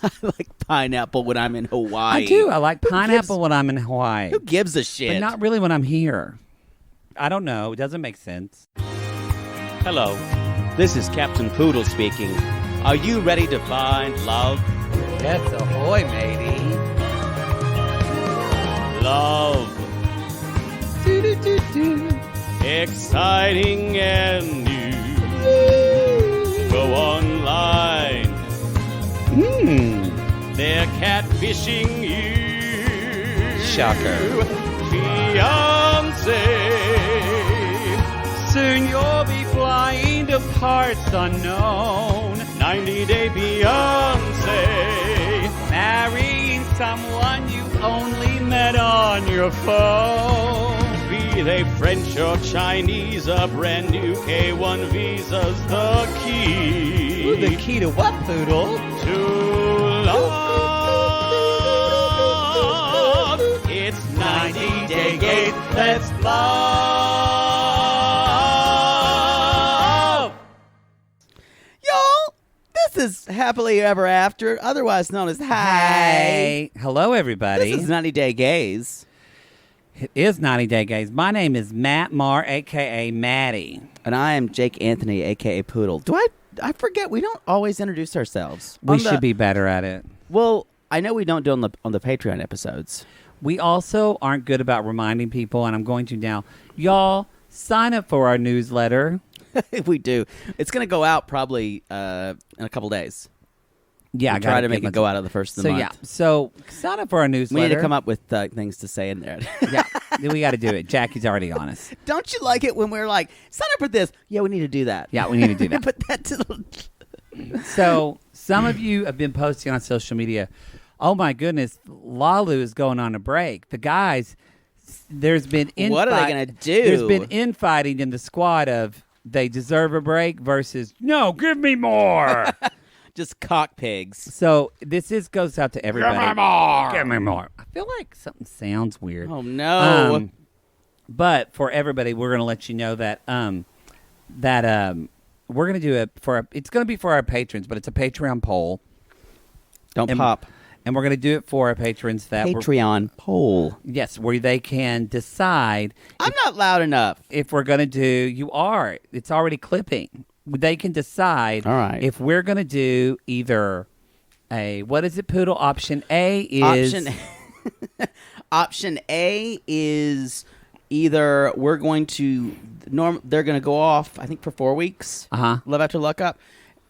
I like pineapple when I'm in Hawaii. I do. I like pineapple when I'm in Hawaii. Who gives a shit? But not really when I'm here. I don't know. It doesn't make sense. Hello, this is Captain Poodle speaking. Are you ready to find love? Yes, ahoy, matey. Love. Do-do-do-do. Exciting and new. Go online. They're catfishing you. Shocker. Fiancé. Soon you'll be flying to parts unknown. 90-day Beyonce. Marrying someone you only met on your phone. Be they French or Chinese, a brand new K1 visa's the key. Ooh, the key to what, Poodle? To love. It's 90-day gate. Let's love. Y'all, this is Happily Ever After, otherwise known as Hey. Hello, everybody. This is 90 Day Gaze. It is 90 Day Gaze. My name is Matt Marr, a.k.a. Maddie. And I am Jake Anthony, a.k.a. Poodle. I forget, we don't always introduce ourselves. We should be better at it. Well, I know we don't do it on the Patreon episodes. We also aren't good about reminding people, and I'm going to now. Y'all, sign up for our newsletter. We do. It's going to go out probably in a couple days. Yeah, I try to make it go out of the first of the month. So sign up for our newsletter. We need to come up with things to say in there. Yeah, we got to do it. Jackie's already on us. Don't you like it when we're like, sign up for this? Yeah, we need to do that. Yeah, we need to do that. Put that to the... So some of you have been posting on social media, oh my goodness, Lalu is going on a break. The guys, there's been infighting. What are they going to do? There's been infighting in the squad of they deserve a break versus, no, give me more. Just cock pigs. So this goes out to everybody. Give me more. Give me more. I feel like something sounds weird. Oh, no. But for everybody, we're going to let you know that we're going to do it it's going to be for our patrons, but it's a Patreon poll. Don't pop. And we're going to do it for our patrons that Patreon poll. Yes, where they can decide. I'm not loud enough. If we're going to do, you are. It's already clipping. They can decide. All right. If we're going to do either what is it, Poodle? Option A is. Option A is either we're going to, they're going to go off, I think, for 4 weeks. Love After Lockup.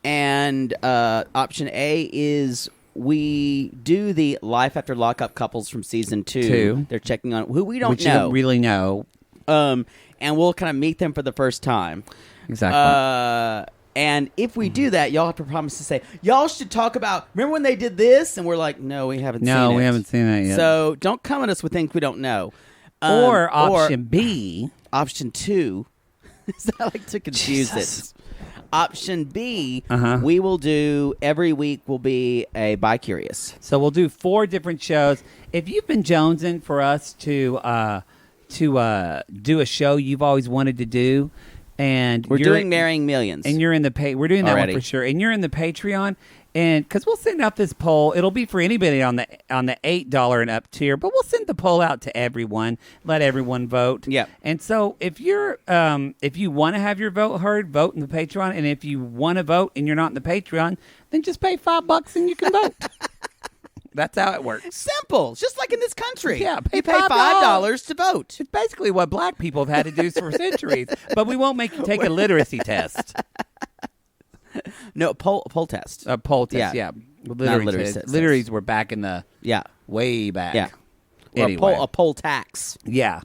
And option A is we do the Life After Lockup couples from season 2. They're checking on who we don't know. You don't really know. And we'll kind of meet them for the first time. Exactly. And if we do that, y'all have to promise to say, y'all should talk about, remember when they did this? And we're like, no, we haven't seen it. No, we haven't seen that yet. So don't come at us with things we don't know. Or option B. Option 2. I like to confuse it. Option B, we will do, every week will be a Bi Curious. So we'll do 4 different shows. If you've been jonesing for us to do a show you've always wanted to do, and we're doing Marrying Millions, and you're in the we're doing that already. One for sure, and you're in the Patreon, and because we'll send out this poll, it'll be for anybody on the $8 and up tier, but we'll send the poll out to everyone, let everyone vote. Yeah. And so if you're if you want to have your vote heard, vote in the Patreon, and if you want to vote and you're not in the Patreon, then just pay $5 and you can vote. That's how it works. Simple. It's just like in this country. Yeah, you pay $5 to vote. It's basically what black people have had to do for centuries. But we won't make you take a literacy test. No, poll test. A poll test, yeah. Literacy test. Literacies were back in the way back. Yeah. Anyway. A poll tax. Yeah.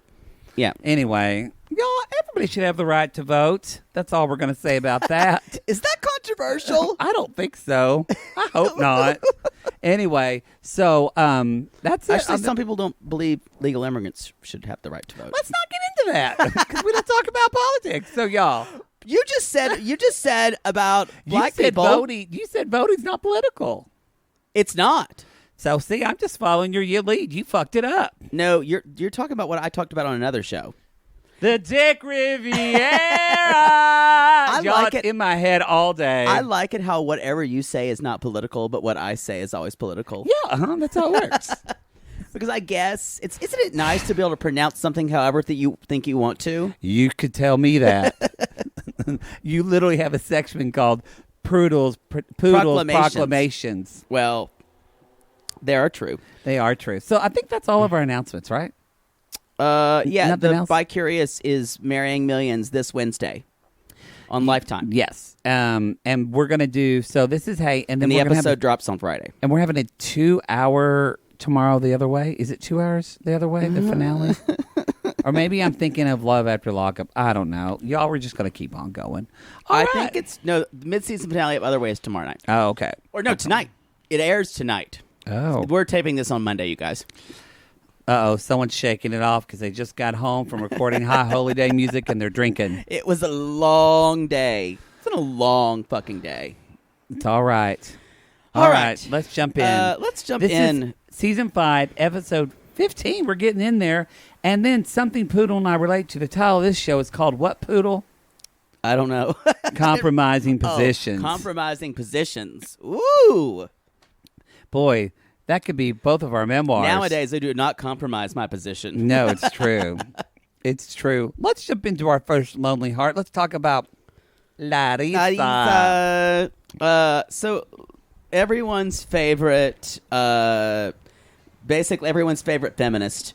Yeah. Anyway, y'all, everybody should have the right to vote. That's all we're going to say about that. Is that controversial? I don't think so. I hope not. Anyway, so that's it. Actually, some people don't believe legal immigrants should have the right to vote. Let's not get into that because we don't talk about politics. So, y'all. You just said about black people. You said voting's not political. It's not. So, see, I'm just following your lead. You fucked it up. No, you're talking about what I talked about on another show. The Dick Riviera. I Y'all, like it's it in my head all day. I like it how whatever you say is not political, but what I say is always political. Yeah, that's how it works. Because I guess isn't it nice to be able to pronounce something however that you think you want to? You could tell me that. You literally have a section called Poodles Proclamations. Well, they are true. They are true. So I think that's all of our announcements, right? Yeah, Nothing the else? Bi-Curious is marrying millions this Wednesday on Lifetime. Yes. And we're going to do, so this is, hey, and then And the we're gonna have episode drops on Friday. and we're having a 2-hour tomorrow the other way. Is it 2 hours the other way, the finale? Or maybe I'm thinking of Love After Lockup. I don't know. Y'all were just going to keep on going. I think the mid-season finale of Other Way is tomorrow night. Oh, okay. Or no, tonight. It airs tonight. Oh. We're taping this on Monday, you guys. Uh-oh, someone's shaking it off because they just got home from recording High Holy Day music and they're drinking. It was a long day. It's been a long fucking day. It's all right. All right. Let's jump in. This is Season 5, Episode 15. We're getting in there. And then something Poodle and I relate to. The title of this show is called What Poodle? I don't know. Compromising Positions. Compromising Positions. Ooh. Boy, that could be both of our memoirs. Nowadays, I do not compromise my position. No, it's true. It's true. Let's jump into our first Lonely Heart. Let's talk about Larissa. So everyone's favorite, basically everyone's favorite feminist.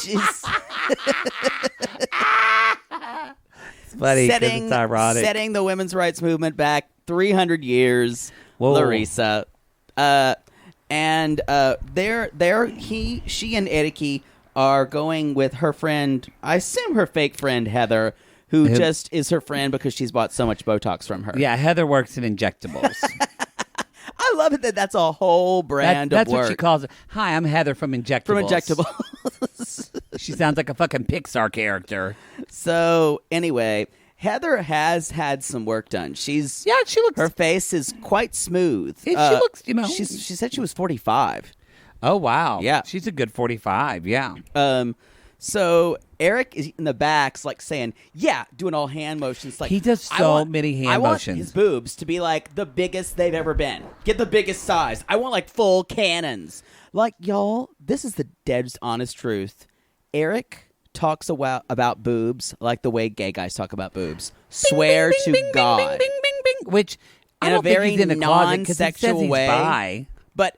She's It's funny 'cause it's ironic. setting the women's rights movement back 300 years. Whoa. Larissa. She and Eriki are going with her friend, I assume her fake friend Heather, who just is her friend because she's bought so much Botox from her. Yeah, Heather works in injectables. I love it that that's a whole brand That's of work. what she calls it. Hi, I'm Heather from Injectables. From Injectables. She sounds like a fucking Pixar character. So anyway, Heather has had some work done. She looks. Her face is quite smooth. She looks, She said she was 45. Oh wow. Yeah. She's a good 45. Yeah. So Eric is in the back's like saying, yeah, doing all hand motions. Like he does so many hand motions. I want his boobs to be like the biggest they've ever been. Get the biggest size. I want like full cannons. Like, y'all, this is the dead honest truth. Eric talks about boobs like the way gay guys talk about boobs. Swear bing, to bing, God. Bing, bing, bing, bing, which I In don't a very think he's in the closet 'cause he says non-sexual he's way. bi. But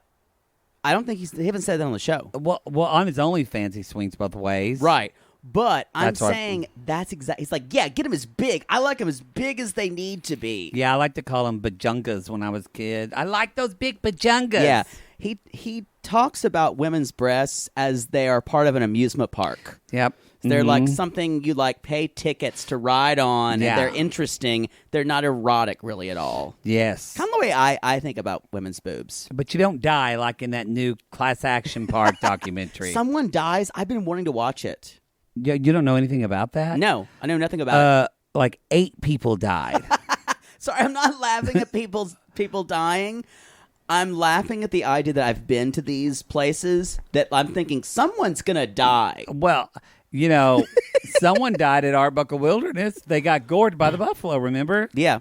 I don't think they haven't said that on the show. Well, on his OnlyFans, he swings both ways. Right. But I'm That's what- saying that's exactly. He's like, yeah, get them as big. I like them as big as they need to be. Yeah, I like to call them bajungas when I was a kid. I like those big bajungas. Yeah. He talks about women's breasts as they are part of an amusement park. Yep. They're like something you like pay tickets to ride on, Yeah. and they're interesting. They're not erotic really at all. Yes. Kind of the way I think about women's boobs. But you don't die like in that new Class Action Park documentary. Someone dies. I've been wanting to watch it. You don't know anything about that? No, I know nothing about it. Like 8 people died. Sorry, I'm not laughing at people dying. I'm laughing at the idea that I've been to these places that I'm thinking someone's gonna die. Well, you know, someone died at Arbuckle Wilderness. They got gored by the buffalo, remember? Yeah.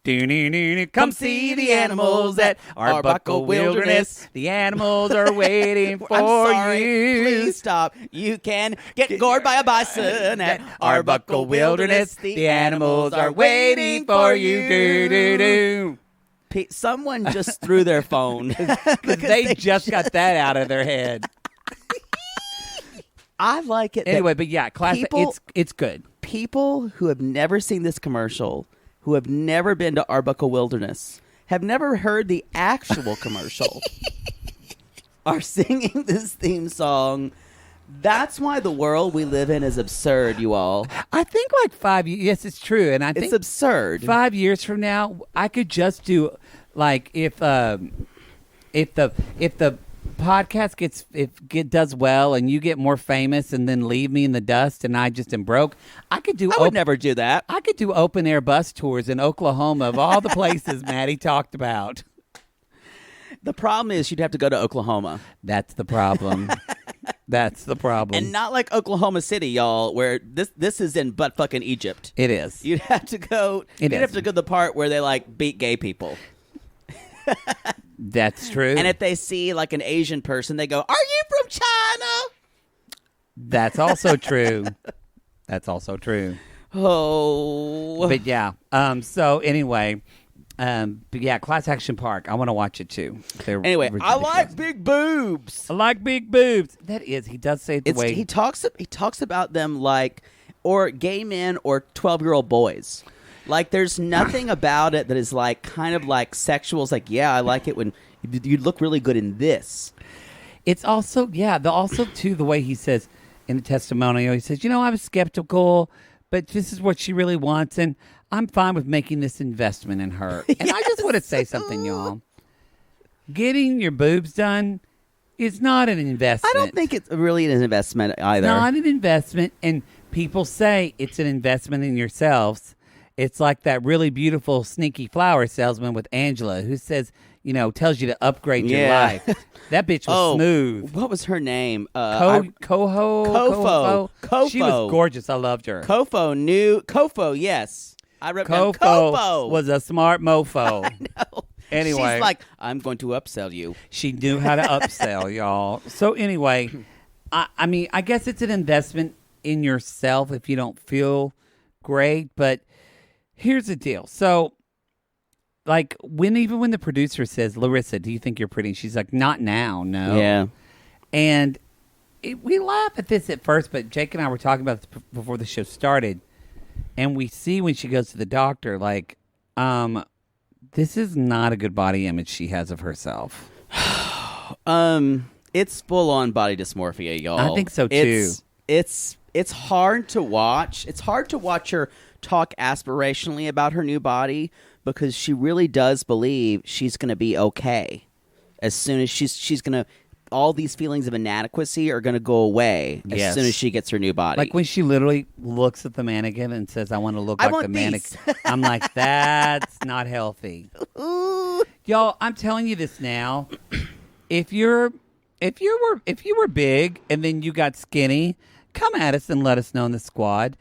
Come see the animals at Arbuckle Wilderness. The animals are waiting for I'm sorry. you. Please stop. You can get gored by a bison at Arbuckle Wilderness. The animals are waiting for you. Do, do, do. Someone just threw their phone. Because they just got that out of their head. I like it. Anyway, but yeah, it's good. People who have never seen this commercial, who have never been to Arbuckle Wilderness, have never heard the actual commercial, are singing this theme song. That's why the world we live in is absurd, you all. I think like 5 years. Yes, it's true, and I think it's absurd. 5 years from now, I could just do like if the podcast does well and you get more famous and then leave me in the dust and I just am broke, I would never do that. I could do open air bus tours in Oklahoma of all the places Maddie talked about. The problem is you'd have to go to Oklahoma. That's the problem. That's the problem. And not like Oklahoma City, y'all, where this is in butt fucking Egypt. It is. You'd have to go. You'd have to go to the part where they like beat gay people. That's true. And if they see like an Asian person, they go, "Are you from China?" That's also true. That's also true. Oh. But yeah. So anyway. But yeah, Class Action Park. I want to watch it too. Anyway, I like big boobs. I like big boobs. That is, he does say it the way he talks about them like, or gay men or 12-year-old boys. Like, there's nothing about it that is like kind of like sexual. It's like, yeah, I like it when you look really good in this. It's also too the way he says in the testimonial. He says, I was skeptical, but this is what she really wants, and I'm fine with making this investment in her. And yes. I just want to say something, y'all. Getting your boobs done is not an investment. I don't think it's really an investment either. Not an investment. And people say it's an investment in yourselves. It's like that really beautiful sneaky flower salesman with Angela who says, tells you to upgrade your life. That bitch was smooth. What was her name? Kofo. She was gorgeous. I loved her. Kofo, yes. I wrote down Kofo was a smart mofo. I know. Anyway. She's like, I'm going to upsell you. She knew how to upsell, y'all. So anyway, I mean, I guess it's an investment in yourself if you don't feel great. But here's the deal. So, like, when the producer says, Larissa, do you think you're pretty? She's like, not now, no. Yeah. And we laugh at this at first, but Jake and I were talking about this before the show started. And we see when she goes to the doctor, like, this is not a good body image she has of herself. It's full on body dysmorphia, y'all. I think so too. It's hard to watch. It's hard to watch her talk aspirationally about her new body because she really does believe she's going to be okay. As soon as she's going to, all these feelings of inadequacy are going to go away as soon as she gets her new body. Like when she literally looks at the mannequin and says, I want to look like the mannequin. I'm like, that's not healthy. Y'all, I'm telling you this now. If you were big and then you got skinny, come at us and let us know in the squad.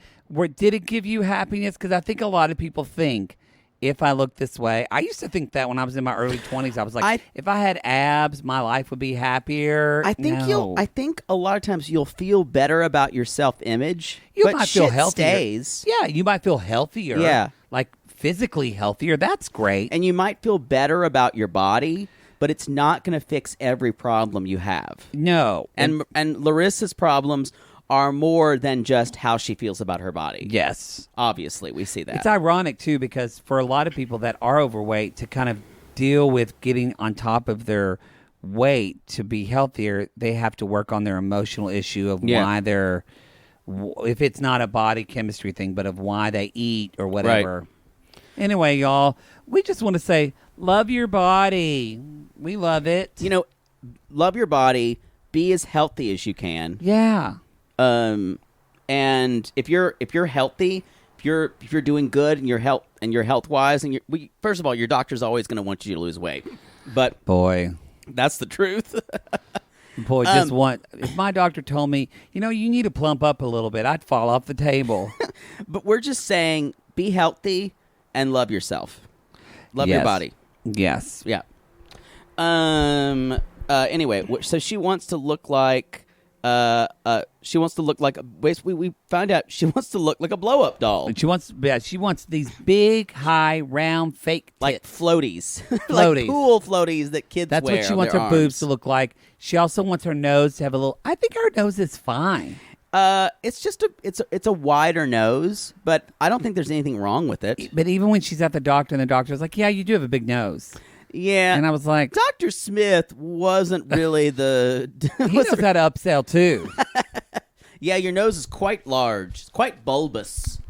Did it give you happiness? Because I think a lot of people think, if I look this way, I used to think that when I was in my early 20s, I was like, if I had abs, my life would be happier. I think a lot of times you'll feel better about your self-image. You might feel healthier. Stays. Yeah, you might feel healthier. Yeah, like physically healthier. That's great. And you might feel better about your body, but it's not going to fix every problem you have. No, and Larissa's problems are more than just how she feels about her body. Yes. Obviously, we see that. It's ironic, too, because for a lot of people that are overweight, to kind of deal with getting on top of their weight to be healthier, they have to work on their emotional issue of why they're, if it's not a body chemistry thing, but of why they eat or whatever. Right. Anyway, y'all, we just want to say, love your body. We love it. Love your body. Be as healthy as you can. Yeah. And if you're healthy, if you're doing good and you're health wise, and first of all, your doctor's always going to want you to lose weight. But boy, that's the truth. Boy, if my doctor told me, you need to plump up a little bit, I'd fall off the table. But we're just saying, be healthy and love yourself. Love your body. Yes. Yeah. Anyway, so she wants to look like. Basically, we found out she wants to look like a blow-up doll. She wants these big, high, round, fake tits. Like floaties. Like pool floaties that kids wear. That's what she wants her boobs to look like. She also wants her nose to have a little. I think her nose is fine. It's just it's a wider nose, but I don't think there's anything wrong with it. But even when she's at the doctor and the doctor's like, yeah, you do have a big nose. Yeah. And I was like, Dr. Smith wasn't really the... He knows how to upsell, too. Yeah, your nose is quite large. It's quite bulbous.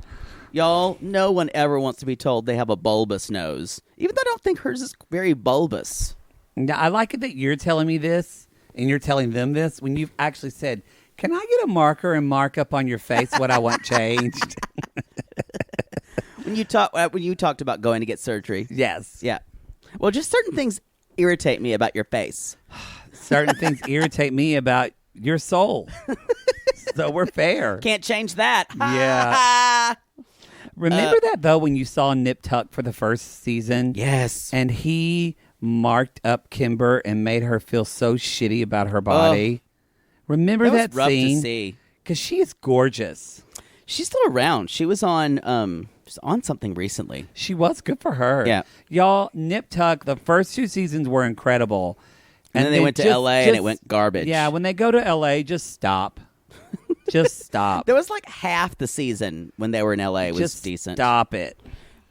Y'all, no one ever wants to be told they have a bulbous nose. Even though I don't think hers is very bulbous. Now, I like it that you're telling me this, and you're telling them this, when you've actually said, can I get a marker and mark up on your face what I want changed? When you talked about going to get surgery. Yes. Yeah. Well, just certain things irritate me about your face. Certain things irritate me about your soul. So we're fair. Can't change that. Yeah. Remember that, though, when you saw Nip Tuck for the first season? Yes. And he marked up Kimber and made her feel so shitty about her body. Remember that was rough scene? to see. Because she is gorgeous. She's still around. She was on something recently. She was. Good for her. Yeah. Y'all, Nip Tuck, the first 2 seasons were incredible. And then they went to L.A. and it went garbage. Yeah, when they go to L.A., just stop. Just stop. There was like half the season when they were in L.A. was just decent. Stop it.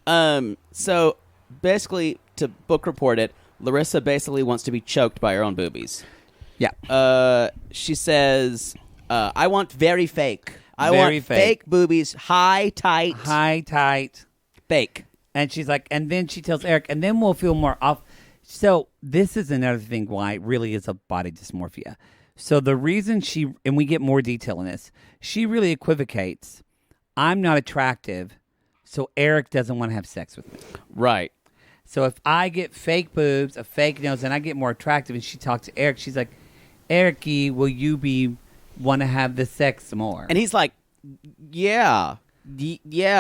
So basically, to book report it, Larissa basically wants to be choked by her own boobies. Yeah. She says, I want very fake. I want fake boobies, high, tight. Fake. And she's like, and then she tells Eric, and then we'll feel more off. So this is another thing why it really is a body dysmorphia. So the reason and we get more detail in this, she really equivocates. I'm not attractive, so Eric doesn't want to have sex with me. Right. So if I get fake boobs, a fake nose, and I get more attractive, and she talks to Eric, she's like, Ericy, will you want to have the sex more? And he's like, yeah,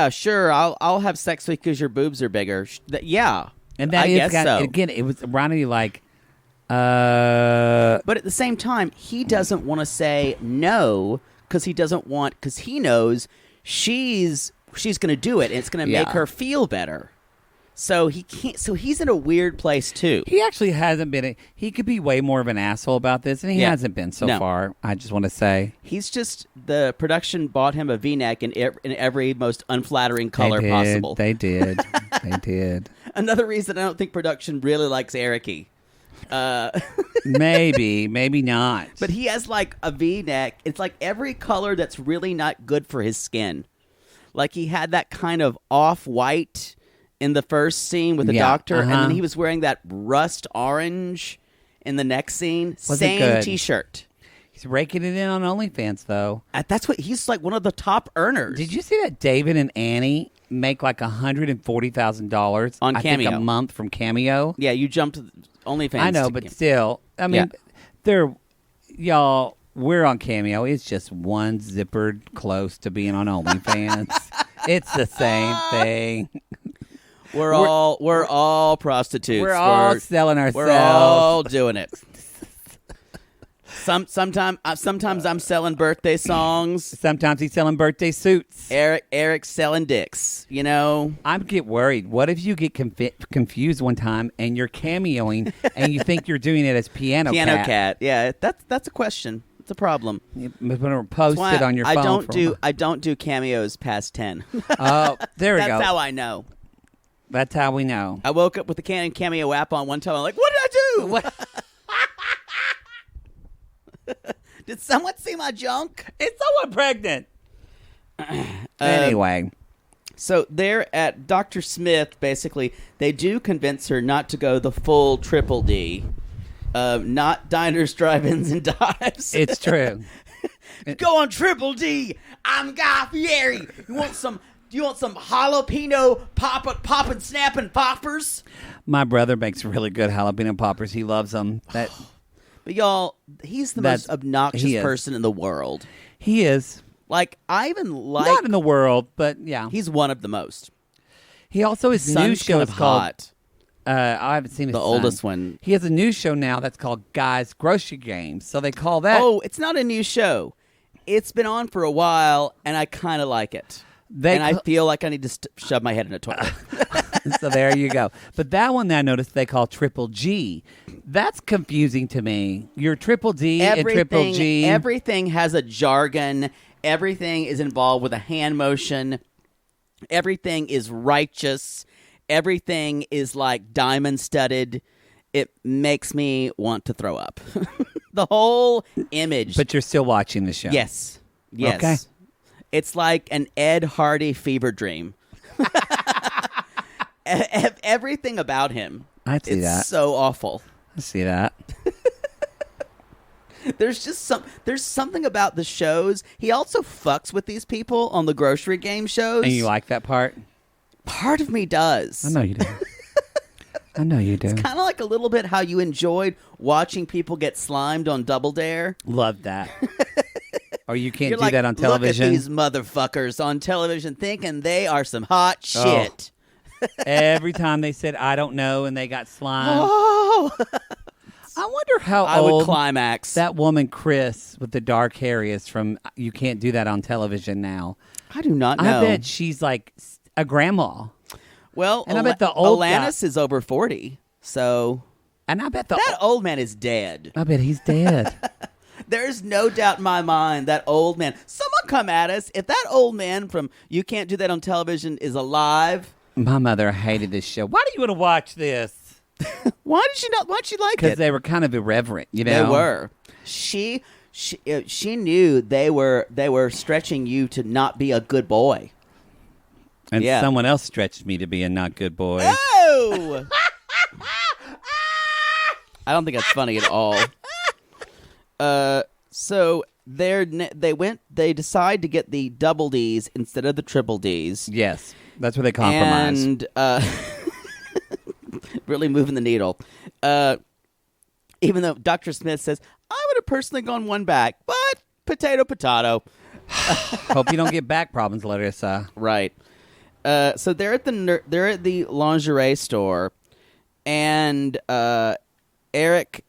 sure, I'll have sex with you because your boobs are bigger. Yeah. And that I guess so. Again, it was Ronnie like, But at the same time, he doesn't want to say no because he knows she's going to do it and it's going to make her feel better. So he can't. So he's in a weird place too. He actually hasn't been. He could be way more of an asshole about this, and he hasn't been so far. I just want to say he's just the production bought him a V-neck in every most unflattering color possible. They did. They did. Another reason I don't think production really likes Ericy. Maybe not. But he has like a V-neck. It's like every color that's really not good for his skin. Like he had that kind of off-white in the first scene with the doctor, and then he was wearing that rust orange in the next scene. Same T-shirt. He's raking it in on OnlyFans, though. That's what he's like. One of the top earners. Did you see that David and Annie make like $140,000 on Cameo? I think a month from Cameo. Yeah, you jumped OnlyFans. I know, but still, I mean, y'all. We're on Cameo. It's just one zippered close to being on OnlyFans. It's the same thing. We're all prostitutes. We're all selling ourselves. We're all doing it. Sometimes I'm selling birthday songs. Sometimes he's selling birthday suits. Eric's selling dicks. You know, I get worried. What if you get confused one time and you're cameoing and you think you're doing it as Piano Cat? Yeah, that's a question. It's a problem. You're gonna post it on your phone. I don't do cameos past 10. Oh, there we go. That's how I know. That's how we know. I woke up with the Canon Cameo app on one time. I'm like, what did I do? What? Did someone see my junk? Is someone pregnant? Anyway. So they're at Dr. Smith, basically, they do convince her not to go the full triple D. Not diners, drive-ins, and dives. It's true. Go on triple D. I'm Guy Fieri. Do you want some jalapeno poppin' snapping poppers? My brother makes really good jalapeno poppers. He loves them. But y'all, he's the most obnoxious person in the world. He is. Like, I even like... Not in the world, but yeah. He's one of the most. He also, his new show is called... I haven't seen the oldest one. He has a new show now that's called Guy's Grocery Games. So they call that... Oh, it's not a new show. It's been on for a while, and I kind of like it. I feel like I need to shove my head in a toilet. So there you go. But that one that I noticed they call Triple G. That's confusing to me. You're Triple D and Triple G. Everything has a jargon. Everything is involved with a hand motion. Everything is righteous. Everything is like diamond studded. It makes me want to throw up. The whole image. But you're still watching the show. Yes. Okay. It's like an Ed Hardy fever dream. Everything about him. I see that. It's so awful. I see that. There's something about the shows. He also fucks with these people on the grocery game shows. And you like that part? Part of me does. I know you do. I know you do. It's kind of like a little bit how you enjoyed watching people get slimed on Double Dare. Love that. Or you can't You're do like, that on television. Look at these motherfuckers on television thinking they are some hot shit. Every time they said, I don't know, and they got slime. Oh. I wonder how I old would climax. that woman, Chris, with the dark hair is from You Can't Do That on Television now. I do not know. I bet she's like a grandma. Well, and I bet the old Alanis is over 40, so... And I bet that old man is dead. I bet he's dead. There's no doubt in my mind that old man... Someone come at us. If that old man from You Can't Do That on Television is alive... My mother hated this show. Why do you want to watch this? Why'd she like it? Because they were kind of irreverent, you know? They were. She knew they were stretching you to not be a good boy. And someone else stretched me to be a not good boy. Oh! I don't think that's funny at all. So they decide to get the double Ds instead of the triple Ds. Yes, that's where they compromise. And really moving the needle. Even though Dr. Smith says, I would have personally gone one back, but potato. Hope you don't get back problems, Larissa. Right. So they're at the lingerie store, and Eric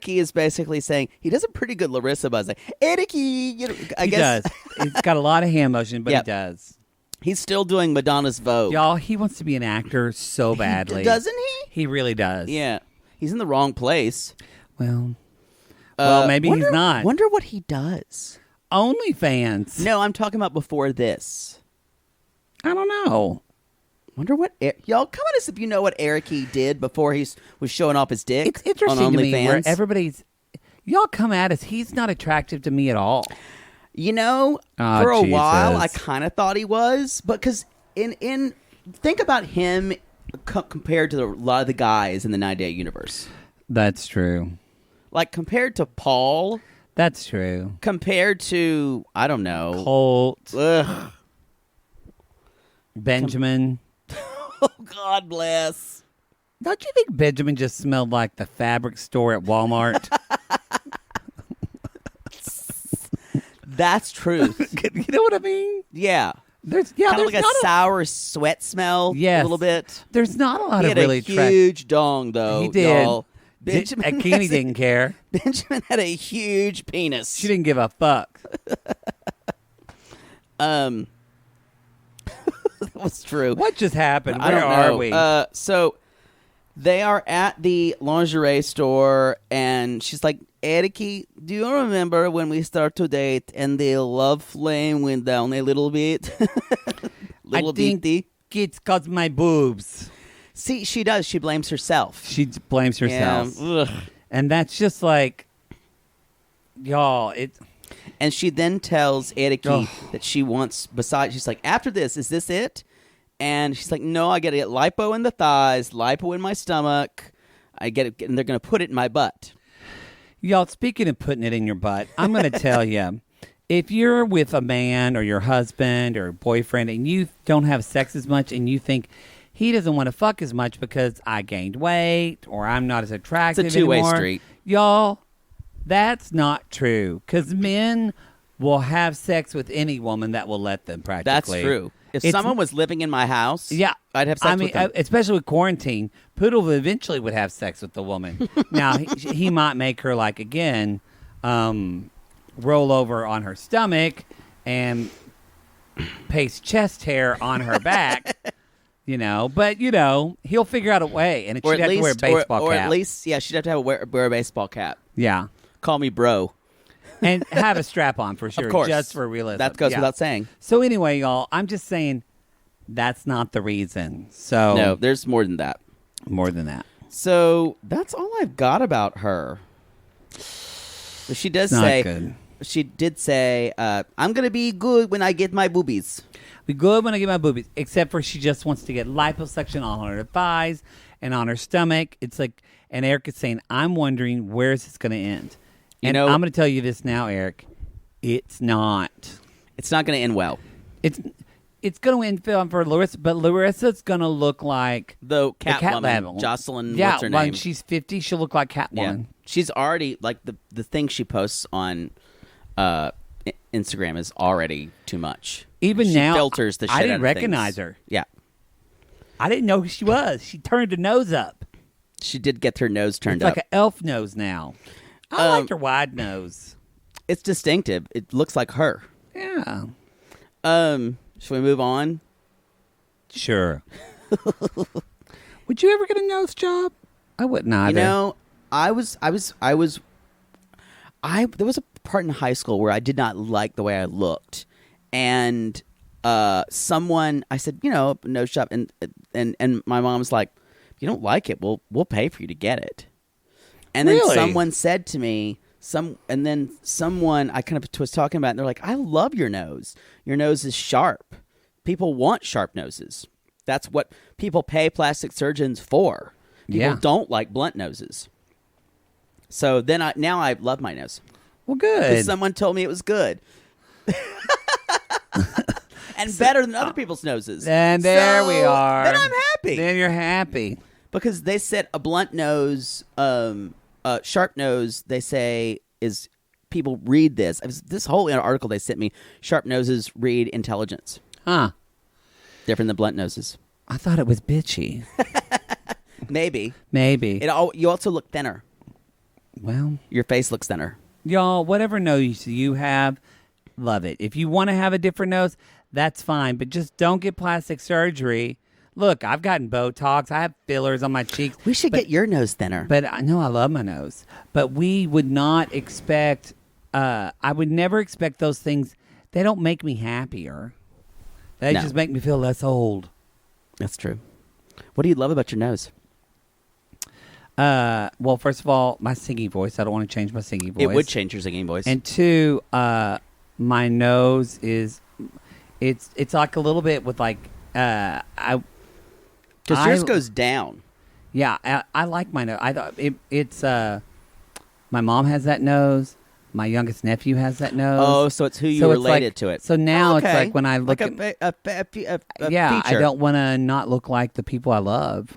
is basically saying he does a pretty good Larissa buzz. Like, Eric-y, He does. He's got a lot of hand motion, but he does. He's still doing Madonna's Vogue. Y'all, he wants to be an actor so badly. Doesn't he? He really does. Yeah. He's in the wrong place. Well, maybe he's not. Wonder what he does. OnlyFans. No, I'm talking about before this. I don't know. Wonder what y'all come at us if you know what Eric-y did before he was showing off his dick. It's interesting on to me where OnlyFans. y'all come at us. He's not attractive to me at all. You know, for a while I kind of thought he was, but because think about him compared to a lot of the guys in the 90 Day universe. That's true. Like compared to Paul. That's true. Compared to I don't know, Colt. Ugh. Benjamin. Oh, God bless. Don't you think Benjamin just smelled like the fabric store at Walmart? That's true. You know what I mean? Yeah. There's kind of like a sour sweat smell. Yes. A little bit. There's not a lot of really He had a huge dong, though. He did. Y'all. Benjamin Kenny didn't care. Benjamin had a huge penis. She didn't give a fuck. That was true. What just happened? I don't Where know. are we? So they are at the lingerie store, and she's like, Eric-y, do you remember when we start to date and the love flame went down a little bit? I think it's because my boobs. See, she does. She blames herself. She blames herself. Yeah. And that's just like, y'all, And she then tells Eric-y that she wants, she's like, after this, is this it? And she's like, no, I got to get lipo in the thighs, lipo in my stomach. I get it, and they're going to put it in my butt. Y'all, speaking of putting it in your butt, I'm going to tell you, if you're with a man or your husband or boyfriend and you don't have sex as much and you think he doesn't want to fuck as much because I gained weight or I'm not as attractive It's a two-way anymore, street. Y'all, that's not true because men will have sex with any woman that will let them practically. That's true. If someone was living in my house, I'd have sex with them. Especially with quarantine, Poodle eventually would have sex with the woman. Now, he might make her, like, again, roll over on her stomach and paste chest hair on her back, But, he'll figure out a way, and she'd have to wear a baseball cap. Or at least, she'd have to wear a baseball cap. Yeah. Call me bro. And have a strap on for sure, of course. just for realism. That goes without saying. So anyway, y'all, I'm just saying that's not the reason. So no, there's more than that. More than that. So that's all I've got about her. But she does she did say, I'm going to be good when I get my boobies. Be good when I get my boobies, except for she just wants to get liposuction on her thighs and on her stomach. It's like, and Eric is saying, I'm wondering, where is this going to end? And I'm going to tell you this now, Eric. It's not. It's not going to end well. it's going to end film for Larissa, but Larissa's going to look like the Catwoman, Level. Jocelyn. Yeah, what's her name? when she's 50, she'll look like Catwoman. Yeah. She's already like the thing she posts on Instagram is already too much. Even she now, filters the shit I didn't out of recognize things. her. Yeah, I didn't know who she was. She turned her nose up. she did get her nose turned It's up. like an elf nose now. I liked her wide nose. It's distinctive. It looks like her. Yeah. Should we move on? Sure. Would you ever get a nose job? I wouldn't either. You know, there was a part in high school where I did not like the way I looked, and I said, nose job, and my mom was like, if you don't like it, we'll pay for you to get it. And then someone said to me, someone I kind of was talking about, and they're like, I love your nose. Your nose is sharp. People want sharp noses. That's what people pay plastic surgeons for. People don't like blunt noses. So then now I love my nose. Well, good. Because someone told me it was good. And better than other people's noses. And there we are. Then I'm happy. Then you're happy. Because they said a blunt nose, sharp nose, they say is, people read this. This whole article they sent me, sharp noses read intelligence. Huh. Different than blunt noses. I thought it was bitchy. Maybe. You also look thinner. Well. Your face looks thinner. Y'all, whatever nose you have, love it. If you want to have a different nose, that's fine. But just don't get plastic surgery. Look, I've gotten Botox. I have fillers on my cheeks. We should get your nose thinner. But I know I love my nose. But we would not expect, I would never expect those things. They don't make me happier. They just make me feel less old. That's true. What do you love about your nose? Well, first of all, my singing voice. I don't want to change my singing voice. It would change your singing voice. And two, my nose is, it's like a little bit with like, because yours goes down. Yeah, I like my nose. It's my mom has that nose. My youngest nephew has that nose. Oh, so it's who you related to it. So now it's like when I look at a feature. I don't want to not look like the people I love.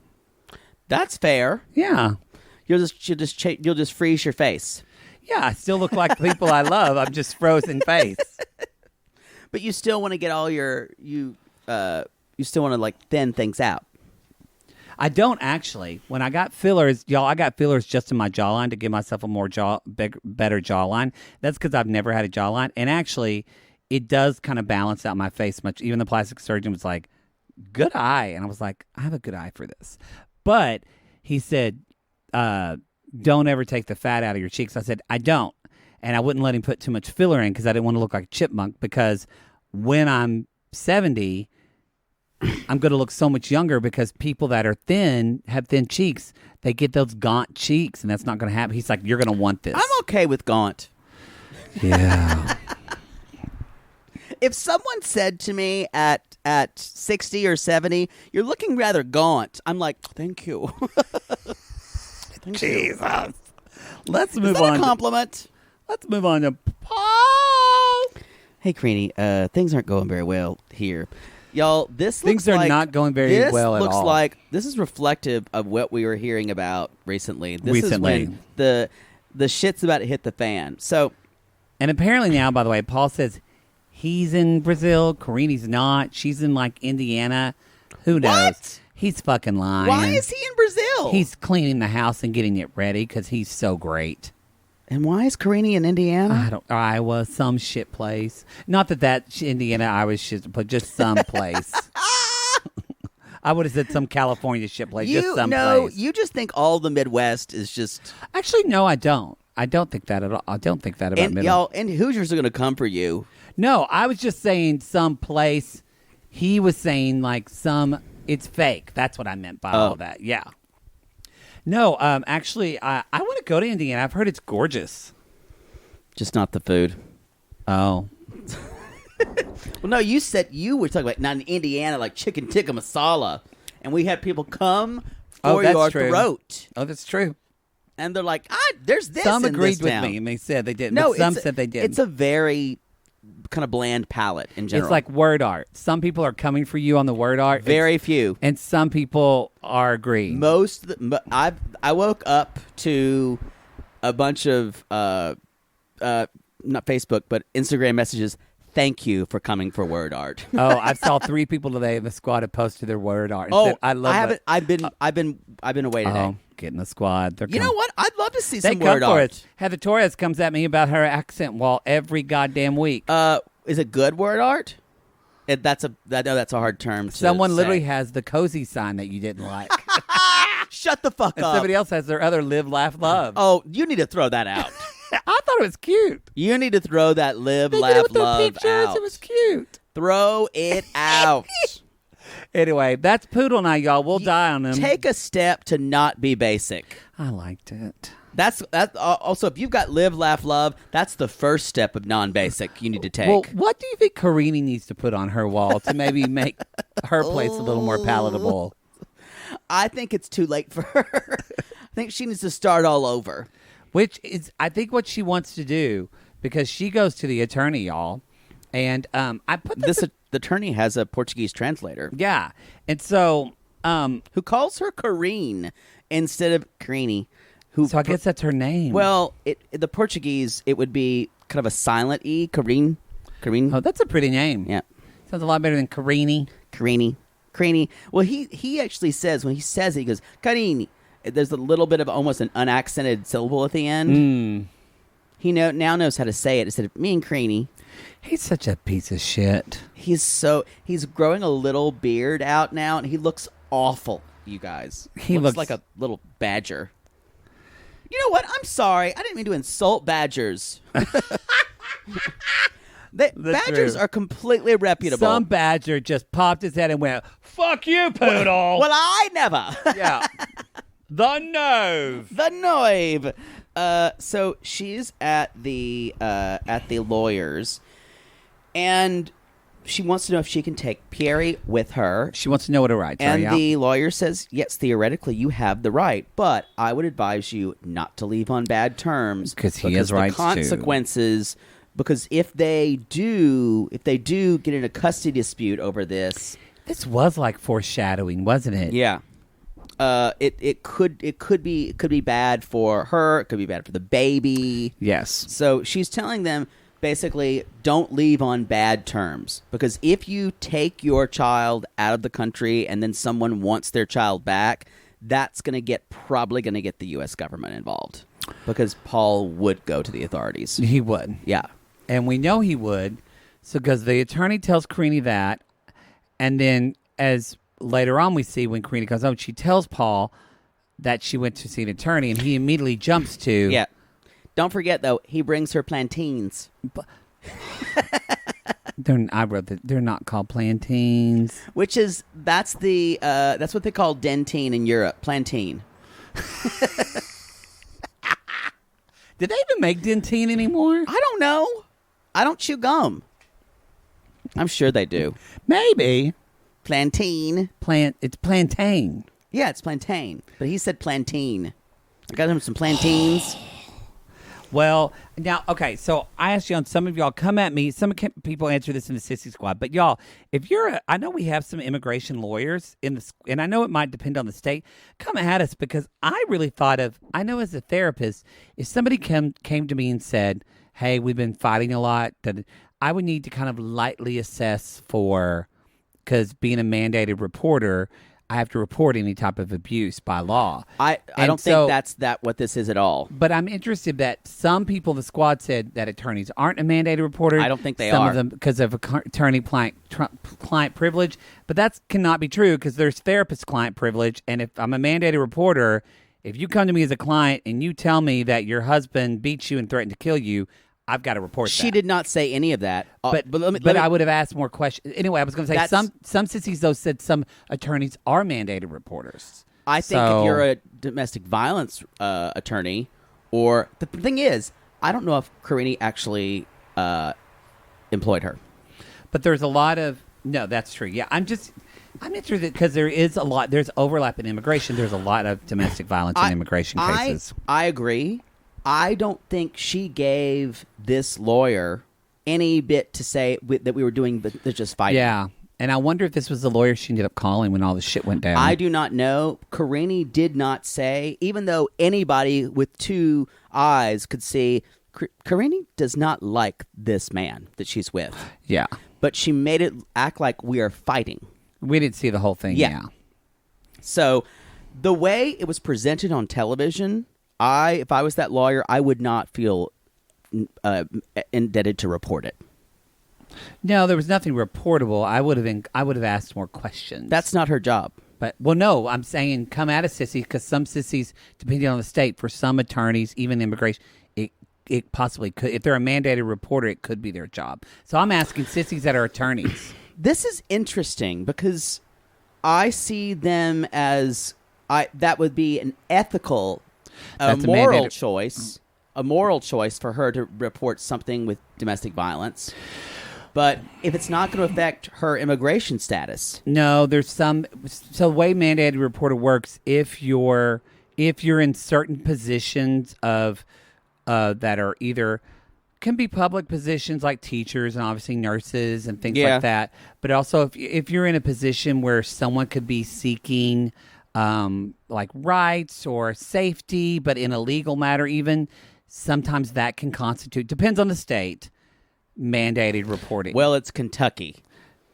That's fair. Yeah, you'll just freeze your face. Yeah, I still look like the people I love. I'm just frozen face. But you still want to get all you still want to like thin things out. I don't actually. When I got fillers, y'all, I got fillers just in my jawline to give myself a more better jawline. That's because I've never had a jawline. And actually, it does kind of balance out my face much. Even the plastic surgeon was like, good eye. And I was like, I have a good eye for this. But he said, don't ever take the fat out of your cheeks. I said, I don't. And I wouldn't let him put too much filler in because I didn't want to look like a chipmunk, because when I'm 70... I'm going to look so much younger, because people that are thin, have thin cheeks, they get those gaunt cheeks, and that's not going to happen. He's like, you're going to want this. I'm okay with gaunt. Yeah. If someone said to me at 60 or 70, you're looking rather gaunt, I'm like, thank you. Thank Jesus. You. Let's move on. Is that a compliment? Let's move on to Paul. Hey, Karine, things aren't going very well here. Y'all, things are not going very well at all. This looks like this is reflective of what we were hearing about recently. This is when the shit's about to hit the fan. So, and apparently now, by the way, Paul says he's in Brazil. Karine's not. She's in like Indiana. Who knows? What? He's fucking lying. Why is he in Brazil? He's cleaning the house and getting it ready because he's so great. And why is Karine in Indiana? Iowa, some shit place. Not that Indiana, Iowa shit, but just some place. I would have said some California shit place, just some place. You just think all the Midwest is just... Actually, no, I don't. I don't think that at all. I don't think that about Midwest. Y'all, and Hoosiers are going to come for you. No, I was just saying some place. He was saying like it's fake. That's what I meant by all that. Yeah. No, actually, I want to go to Indiana. I've heard it's gorgeous. Just not the food. Oh. Well, no, you said you were talking about not in Indiana, like chicken tikka masala. And we had people come for your throat. Oh, that's true. And they're like, there's this some in agreed this with town. me, and they said they didn't. No, but some said they didn't. It's a very kind of bland palette in general. It's like word art. Some people are coming for you on the word art. Very few. And some people are agreeing. I woke up to a bunch of not Facebook but Instagram messages. Thank you for coming for word art. Oh, I saw 3 people today in the squad have posted their word art. And said, I love it. I've been away today. Oh, get in the squad. You know what? I'd love to see they some word come for art. us. Heather Torres comes at me about her accent wall every goddamn week. Is it good word art? I know that's a hard term. Someone say. literally has the cozy sign that you didn't like. Shut the fuck and up. somebody else has their other live, laugh, love. Oh, you need to throw that out. I thought it was cute. You need to throw that live, They laugh, did it with their love pictures. out. It was cute. Throw it out. Anyway, that's Poodle Night, y'all. We'll die on them. Take a step to not be basic. I liked it. That's also, if you've got live, laugh, love, that's the first step of non-basic you need to take. Well, what do you think Karine needs to put on her wall to maybe make her place a little more palatable? I think it's too late for her. I think she needs to start all over. Which is, I think, what she wants to do, because she goes to the attorney, y'all. And I put the attorney has a Portuguese translator. Yeah. And so... who calls her Karine instead of Karine. So I guess that's her name. Well, the Portuguese, it would be kind of a silent E, Karine. Oh, that's a pretty name. Yeah. Sounds a lot better than Karine. Karine. Well, he actually says, when he says it, he goes, Karine. There's a little bit of almost an unaccented syllable at the end. He now knows how to say it instead of me and Karine. He's such a piece of shit. He's growing a little beard out now, and he looks awful, you guys. He looks like a little badger. You know what? I'm sorry. I didn't mean to insult badgers. Badgers are completely reputable. Some badger just popped his head and went, "Fuck you, Poodle." Well, I never. Yeah. The nerve. The nerve. So she's at the lawyer's, and she wants to know if she can take Pierre with her. She wants to know what her rights are. And the lawyer says, yes, theoretically you have the right, but I would advise you not to leave on bad terms because he has rights. Consequences. Because if they do get in a custody dispute over this, this was like foreshadowing, wasn't it? Yeah. It could be bad for her. It could be bad for the baby. Yes. So she's telling them basically don't leave on bad terms, because if you take your child out of the country and then someone wants their child back, that's probably going to get the U.S. government involved, because Paul would go to the authorities. He would. Yeah. And we know he would. So because the attorney tells Karine that, and then as later on we see when Karine comes home, she tells Paul that she went to see an attorney, and he immediately jumps to... Yeah. Don't forget, though, he brings her plantains. I wrote that they're not called plantains. That's what they call dentine in Europe, plantain. Did they even make dentine anymore? I don't know. I don't chew gum. I'm sure they do. Maybe. Plantain. It's plantain. Yeah, it's plantain. But he said plantain. I got him some plantains. Well, now, okay, so I asked you on some of y'all, come at me. Some people answer this in the Sissy Squad. But y'all, if I know we have some immigration lawyers and I know it might depend on the state. Come at us, because I really I know as a therapist, if somebody came to me and said, hey, we've been fighting a lot, I would need to kind of lightly assess because being a mandated reporter, I have to report any type of abuse by law. I don't think that's what this is at all. But I'm interested that some people in the squad said that attorneys aren't a mandated reporter. I don't think they some are. Some of them because of attorney-client privilege. But that cannot be true, because there's therapist-client privilege. And if I'm a mandated reporter, if you come to me as a client and you tell me that your husband beats you and threatened to kill you, I've got to report that. She did not say any of that. But I would have asked more questions. Anyway, I was going to say some sissies, though, said some attorneys are mandated reporters. I think if you're a domestic violence attorney, or the thing is, I don't know if Karine actually employed her. But there's a lot of... No, that's true. Yeah, I'm interested because there's overlap in immigration. There's a lot of domestic violence in immigration cases. I agree. I don't think she gave this lawyer any bit to say that we were doing the just fighting. Yeah. And I wonder if this was the lawyer she ended up calling when all this shit went down. I do not know. Karine did not say, even though anybody with 2 eyes could see, Karine does not like this man that she's with. Yeah. But she made it act like we are fighting. We didn't see the whole thing. Yeah. So the way it was presented on television, if I was that lawyer, I would not feel indebted to report it. No, there was nothing reportable. I would have asked more questions. That's not her job. But no, I'm saying come at a sissy, because some sissies, depending on the state, for some attorneys, even immigration, it possibly could. If they're a mandated reporter, it could be their job. So I'm asking sissies that are attorneys. This is interesting because I see them as that would be an ethical, moral choice, a moral choice for her to report something with domestic violence. But if it's not going to affect her immigration status. No, there's some. So the way mandated reporter works, if you're in certain positions of that are either can be public positions like teachers and obviously nurses and things like that. But also if you're in a position where someone could be seeking like rights or safety, but in a legal matter even, sometimes that can constitute, depends on the state, mandated reporting. Well, it's Kentucky.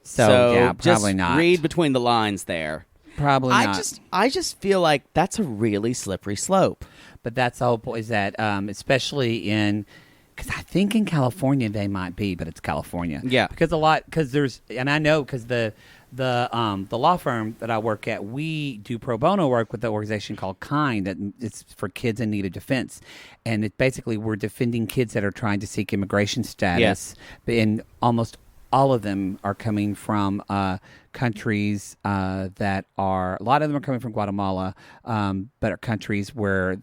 So yeah, probably just not. Read between the lines there. Probably not. I just feel like that's a really slippery slope. But that's the whole point, is that especially in, because I think in California they might be, but it's California. Yeah. Because there's, and I know because the law firm that I work at, we do pro bono work with the organization called KIND, that it's for kids in need of defense, and it basically we're defending kids that are trying to seek immigration status. But in almost all of them are coming from countries that are, a lot of them are coming from Guatemala, but are countries where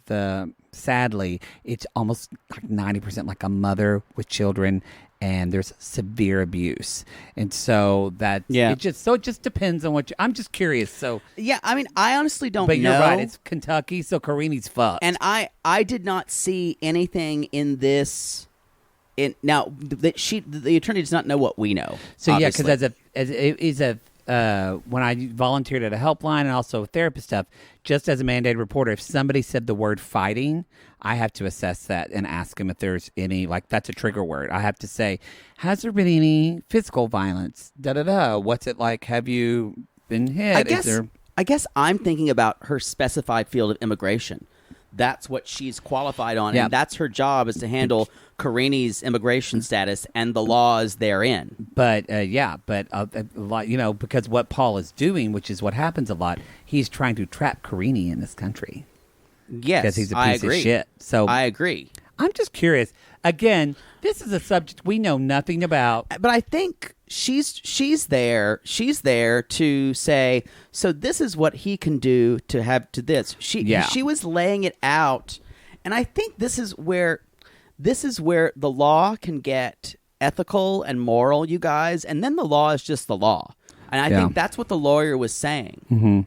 sadly, it's almost like 90% like a mother with children, and there's severe abuse. And so it just depends on what I'm just curious. So yeah, I mean, I honestly don't know. But you're right, it's Kentucky, so Karine's fucked. And I did not see anything in this. Now the attorney does not know what we know. So obviously. yeah, because when I volunteered at a helpline and also therapist stuff, just as a mandated reporter, if somebody said the word fighting, I have to assess that and ask them if there's any, like, that's a trigger word. I have to say, has there been any physical violence? What's it like? Have you been hit? I guess I'm thinking about her specified field of immigration. That's what she's qualified on, and that's her job, is to handle Karine's immigration status and the laws therein. But a lot, because what Paul is doing, which is what happens a lot, he's trying to trap Karine in this country. Yes, because he's a piece of shit. So I agree. I'm just curious. Again, this is a subject we know nothing about. But I think she's there to say, so this is what he can do to have to this. She was laying it out, and I think this is where the law can get ethical and moral, you guys, and then the law is just the law. And I think that's what the lawyer was saying. Mm-hmm.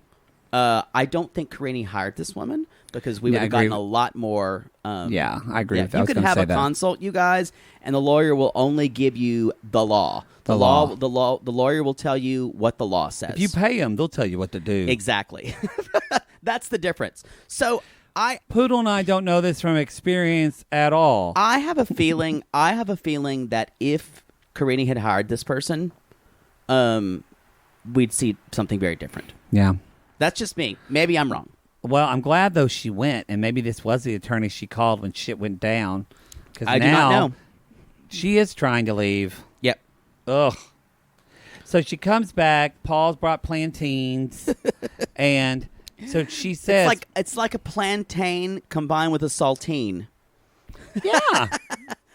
I don't think Karine hired this woman, because we would have gotten a lot more. I agree with that. You could have a consult, you guys, and the lawyer will only give you the law. The lawyer will tell you what the law says. If you pay them, they'll tell you what to do. Exactly. That's the difference. So Poodle and I don't know this from experience at all. I have a feeling that if Karine had hired this person, we'd see something very different. Yeah. That's just me. Maybe I'm wrong. Well, I'm glad, though, she went, and maybe this was the attorney she called when shit went down. I do not know. She is trying to leave. Yep. Ugh. So she comes back. Paul's brought plantains, and so she says, it's like a plantain combined with a saltine. Yeah.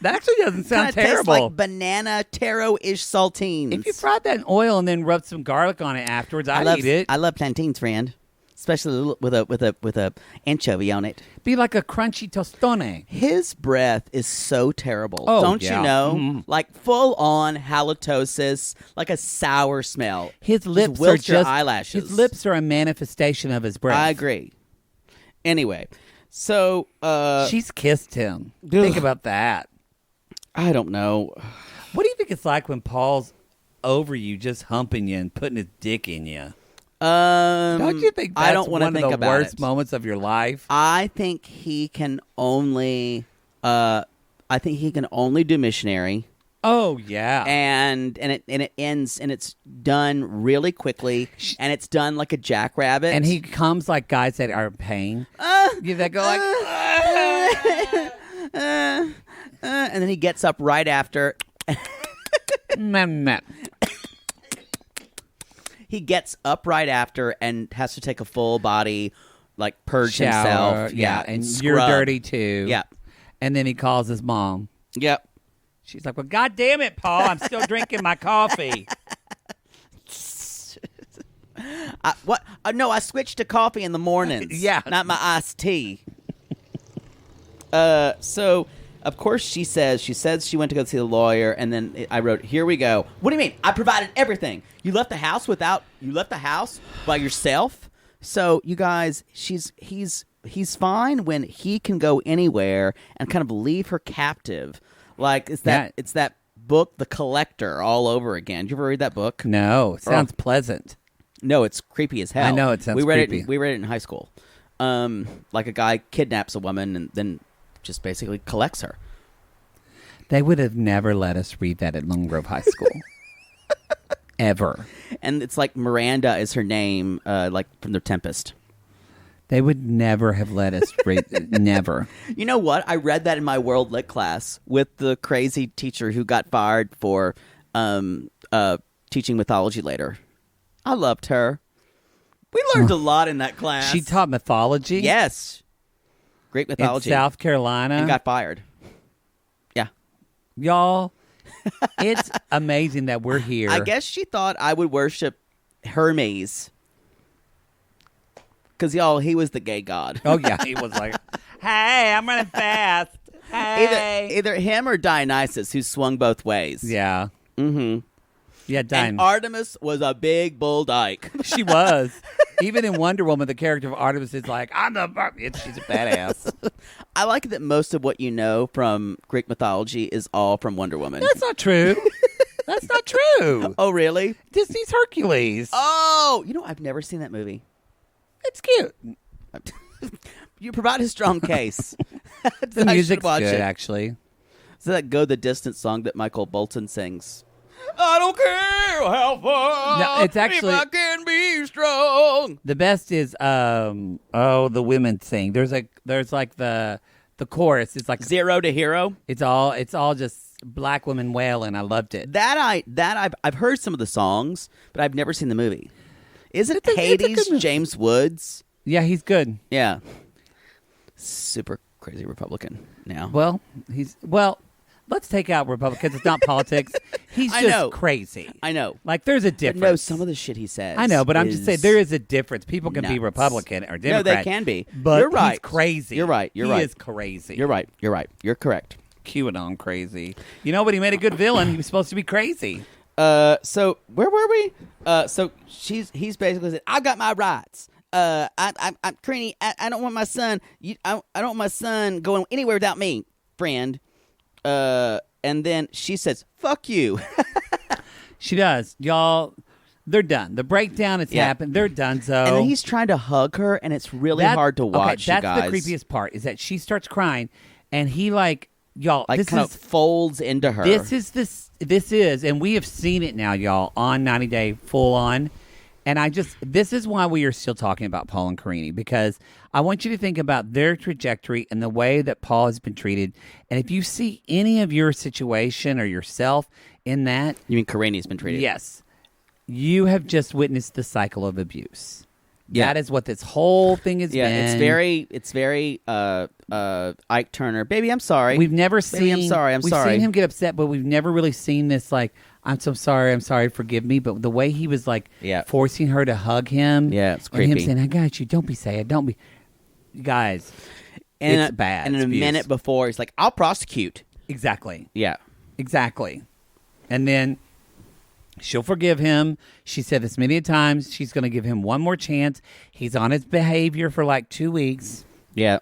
That actually doesn't sound terrible. Tastes like banana taro-ish saltines. If you fried that in oil and then rubbed some garlic on it afterwards, I'd eat it. I love plantains, friend. Especially with a anchovy on it. Be like a crunchy tostone. His breath is so terrible. Oh, don't you know? Mm-hmm. Like full on halitosis, like a sour smell. His lips are just eyelashes. His lips are a manifestation of his breath. I agree. Anyway, so she's kissed him. Think about that. I don't know. What think it's like when Paul's over you, just humping you and putting his dick in you? Don't you think that's I don't want to one think of the about worst it. moments of your life? I think he can only. I think he can only do missionary. Oh yeah, and it ends and it's done really quickly and it's done like a jackrabbit. And he comes like guys that are in pain. That go like. And then he gets up right after. He gets up right after and has to take a full body, like purge Shower, himself. Yeah, and scrub. you're dirty too. Yeah. And then he calls his mom. Yep. She's like, well, God damn it, Paul. I'm still drinking my coffee. What? No, I switched to coffee in the mornings. Yeah. Not my iced tea. So, of course, she says she went to go see the lawyer, and then I wrote, here we go. What do you mean? I provided everything. You left the house by yourself? So, you guys, he's fine when he can go anywhere and kind of leave her captive. Like, it's that book, The Collector, all over again. Did you ever read that book? No, it sounds pleasant. No, it's creepy as hell. I know, it sounds creepy. We read it in high school. Like a guy kidnaps a woman and then just basically collects her. They would have never let us read that at Lone Grove High School. Ever. And it's like Miranda is her name, like from The Tempest. They would never have let us read never. You know what? I read that in my World Lit class with the crazy teacher who got fired for teaching mythology later. I loved her. We learned a lot in that class. She taught mythology? Yes. Great mythology. In South Carolina? And got fired. Yeah. Y'all, it's amazing that we're here. I guess she thought I would worship Hermes. Because, y'all, he was the gay god. Oh, yeah. He was like, hey, I'm running fast. Hey. Either him or Dionysus, who swung both ways. Yeah. Mm-hmm. Yeah, And Artemis was a big bull dyke. She was. Even in Wonder Woman, the character of Artemis is like, she's a badass. I like that most of what you know from Greek mythology is all from Wonder Woman. That's not true. That's not true. Oh, really? Disney's Hercules. Oh, I've never seen that movie. It's cute. You provide a strong case. The music's good, actually. It's that Go the Distance song that Michael Bolton sings. I don't care how far. No, it's actually, if I can be strong. The best is the women sing. There's like the chorus. It's like Zero to Hero. It's all just black women wailing. I loved it. I've heard some of the songs, but I've never seen the movie. Is it Hades? James Woods? Yeah, he's good. Yeah, super crazy Republican now. Well, let's take out Republicans. It's not politics. He's just crazy. I know. Like, there's a difference. No, some of the shit he says. I know, but I'm just saying there is a difference. People can be Republican or Democrat. No, they can be. But you're right. He's crazy. You're right. You're right. He is crazy. You're right. You're right. You're correct. QAnon crazy. But he made a good villain. He was supposed to be crazy. So where were we? So he's basically said, "I've got my rights. I'm Karine. I don't want my son. I don't want my son going anywhere without me, friend." And then she says, "Fuck you." She does, y'all. They're done. The breakdown has happened. They're done. So, and then he's trying to hug her, and it's really hard to watch. That's you guys. the creepiest part. Is that she starts crying, and he y'all. This kind of folds into her. This is, and we have seen it now, y'all, on 90 Day full on. And this is why we are still talking about Paul and Karine, because I want you to think about their trajectory and the way that Paul has been treated. And if you see any of your situation or yourself in that. You mean Karine's been treated? Yes. You have just witnessed the cycle of abuse. Yeah. That is what this whole thing has been. Yeah, it's very Ike Turner. Baby, I'm sorry. We've never seen. Baby, I'm sorry. We've seen him get upset, but we've never really seen this I'm so sorry. I'm sorry. Forgive me. But the way he was forcing her to hug him. Yeah, it's creepy. And him saying, I got you. Don't be sad. Don't be. Guys, it's bad. And in a minute before, he's like, I'll prosecute. Exactly. Yeah. Exactly. And then she'll forgive him. She said this many times. She's going to give him one more chance. He's on his behavior for 2 weeks. Yeah.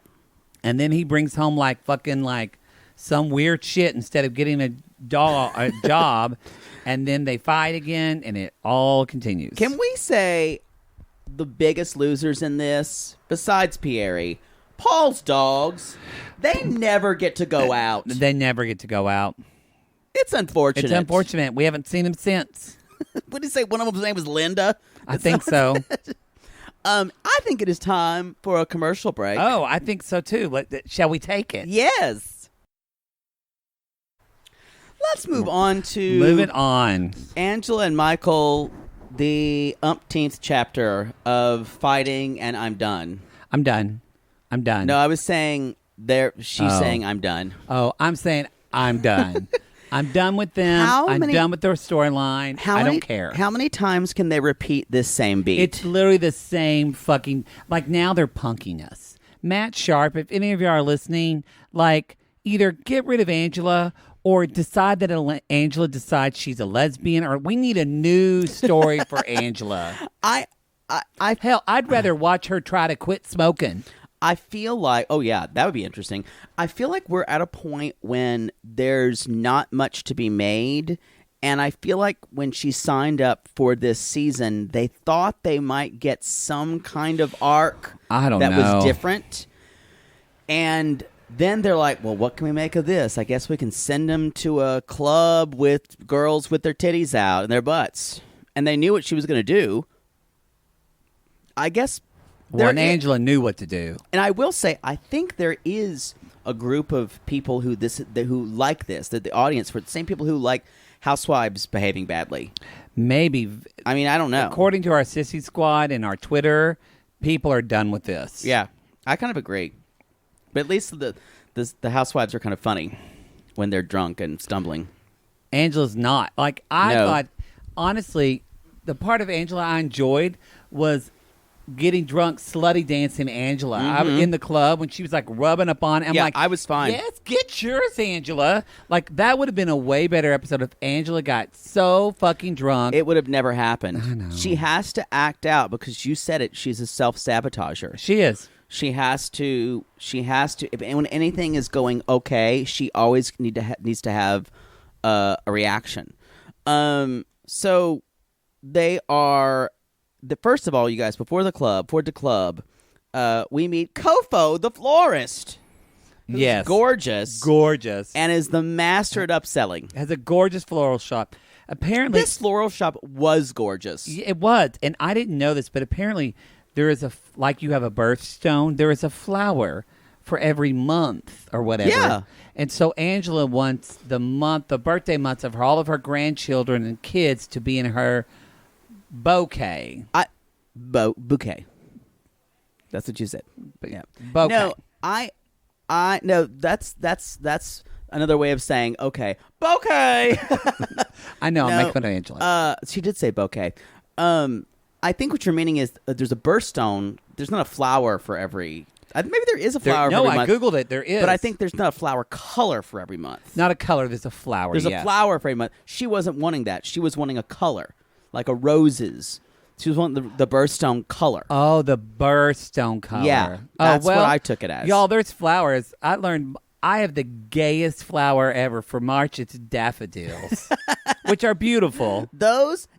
And then he brings home fucking some weird shit instead of getting job, and then they fight again, and it all continues. Can we say the biggest losers in this, besides Pierre, Paul's dogs, they never get to go out. They never get to go out. It's unfortunate. It's unfortunate. We haven't seen them since. What did he say? One of them's name was Linda? I think so. I think it is time for a commercial break. Oh, I think so too. Shall we take it? Yes. Let's move on to... Move it on. Angela and Michael, the umpteenth chapter of fighting, and I'm done. I'm done. No, I was saying she's saying I'm done. Oh, I'm saying I'm done. I'm done with them. I'm done with their storyline. I don't care. How many times can they repeat this same beat? It's literally the same fucking... Like, now they're punking us. Matt Sharp, if any of you are listening, like, either get rid of Angela or decide that Angela decides she's a lesbian, or we need a new story for Angela. Hell, I'd rather watch her try to quit smoking. I feel like, oh yeah, that would be interesting. I feel like we're at a point when there's not much to be made, and I feel like when she signed up for this season, they thought they might get some kind of arc that was different. And then they're like, well, what can we make of this? I guess we can send them to a club with girls with their titties out and their butts. And they knew what she was going to do. I guess... Angela knew what to do. And I will say, I think there is a group of people who like this, that the audience, for the same people who like housewives behaving badly. Maybe. I mean, I don't know. According to our Sissy Squad and our Twitter, people are done with this. Yeah, I kind of agree. But at least the housewives are kind of funny when they're drunk and stumbling. Angela's not. Like, I thought, honestly, the part of Angela I enjoyed was getting drunk, slutty dancing Angela. I was in the club when she was like rubbing up on it. I'm like, I was fine. Yes, get yours, Angela. Like, that would have been a way better episode if Angela got so fucking drunk. It would have never happened. I know. She has to act out because you said it. She's a self-sabotager. She is. She has to. When anything is going okay, she always needs to have a reaction. So they are. First of all, you guys, before the club, we meet Kofo, the florist. Who's gorgeous, and is the master at upselling. Has a gorgeous floral shop. Apparently, this floral shop was gorgeous. It was, and I didn't know this, but apparently there is like you have a birthstone, there is a flower for every month or whatever. Yeah. And so Angela wants the birthday months of all of her grandchildren and kids to be in her bouquet. Bouquet. That's what you said. But yeah. Bouquet. No, that's another way of saying okay. Bouquet. I know, I'm making fun of Angela. She did say bouquet. I think what you're meaning is there's a birthstone. There's not a flower for every... maybe there is a flower for every month. No, I Googled it. There is. But I think there's not a flower color for every month. Not a color. There's a flower, There's a flower for every month. She wasn't wanting that. She was wanting a color, like a roses. She was wanting the birthstone color. Oh, the birthstone color. Yeah, that's what I took it as. Y'all, there's flowers. I learned I have the gayest flower ever. For March, it's daffodils, which are beautiful.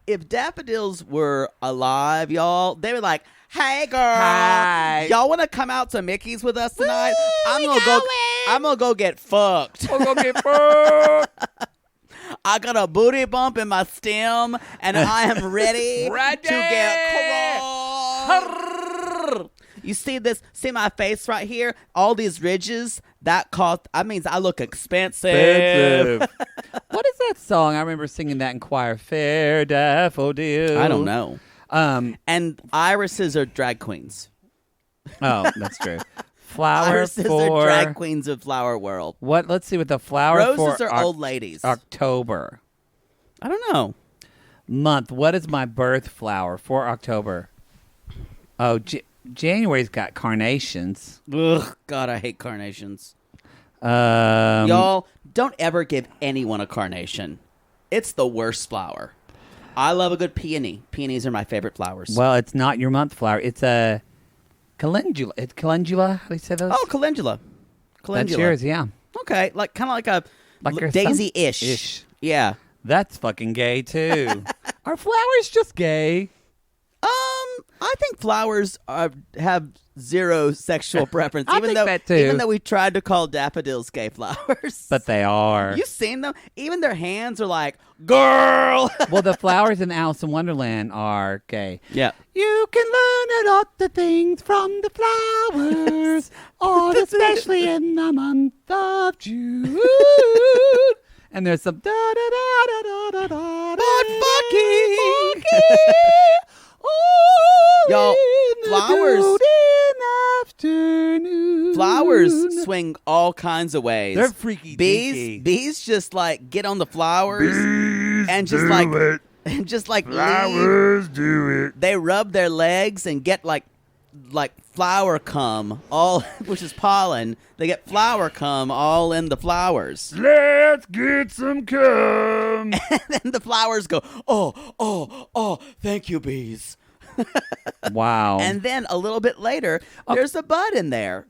If daffodils were alive, y'all, they were like, hey, girl. Hi. Y'all want to come out to Mickey's with us tonight? I'm gonna go get fucked. I'm gonna get fucked. I got a booty bump in my stem, and I am ready to get crossed. You see this? See my face right here? All these ridges? That means I look expensive. What is that song? I remember singing that in choir. Fair daffodil. I don't know. And irises are drag queens. Oh, that's true. Irises are drag queens of flower world. What? Let's see what the flower Roses for are old ladies. October. I don't know. Month. What is my birth flower for October? Oh, January's got carnations. Ugh, God, I hate carnations. Y'all, don't ever give anyone a carnation. It's the worst flower. I love a good peony. Peonies are my favorite flowers. Well, it's not your month flower. It's a calendula. It's calendula. How do you say those? Oh, calendula. That's yours, yeah. Okay, kind of like a Like Daisy-ish. Yeah. That's fucking gay too. Are flowers just gay? I think flowers have zero sexual preference. I think that too. Even though we tried to call daffodils gay flowers. But they are. You've seen them? Even their hands are like, girl! Well, the flowers in Alice in Wonderland are gay. Yeah. You can learn a lot of things from the flowers, all especially in the month of June. And there's some da-da-da-da-da-da-da. But fucking! Y'all, flowers swing all kinds of ways. They're freaky. Bees just like get on the flowers and just like flowers do it. They rub their legs and get like flower cum, all which is pollen. They get flower cum all in the flowers. Let's get some cum. And then the flowers go, oh, thank you, bees. Wow. And then a little bit later, there's a bud in there.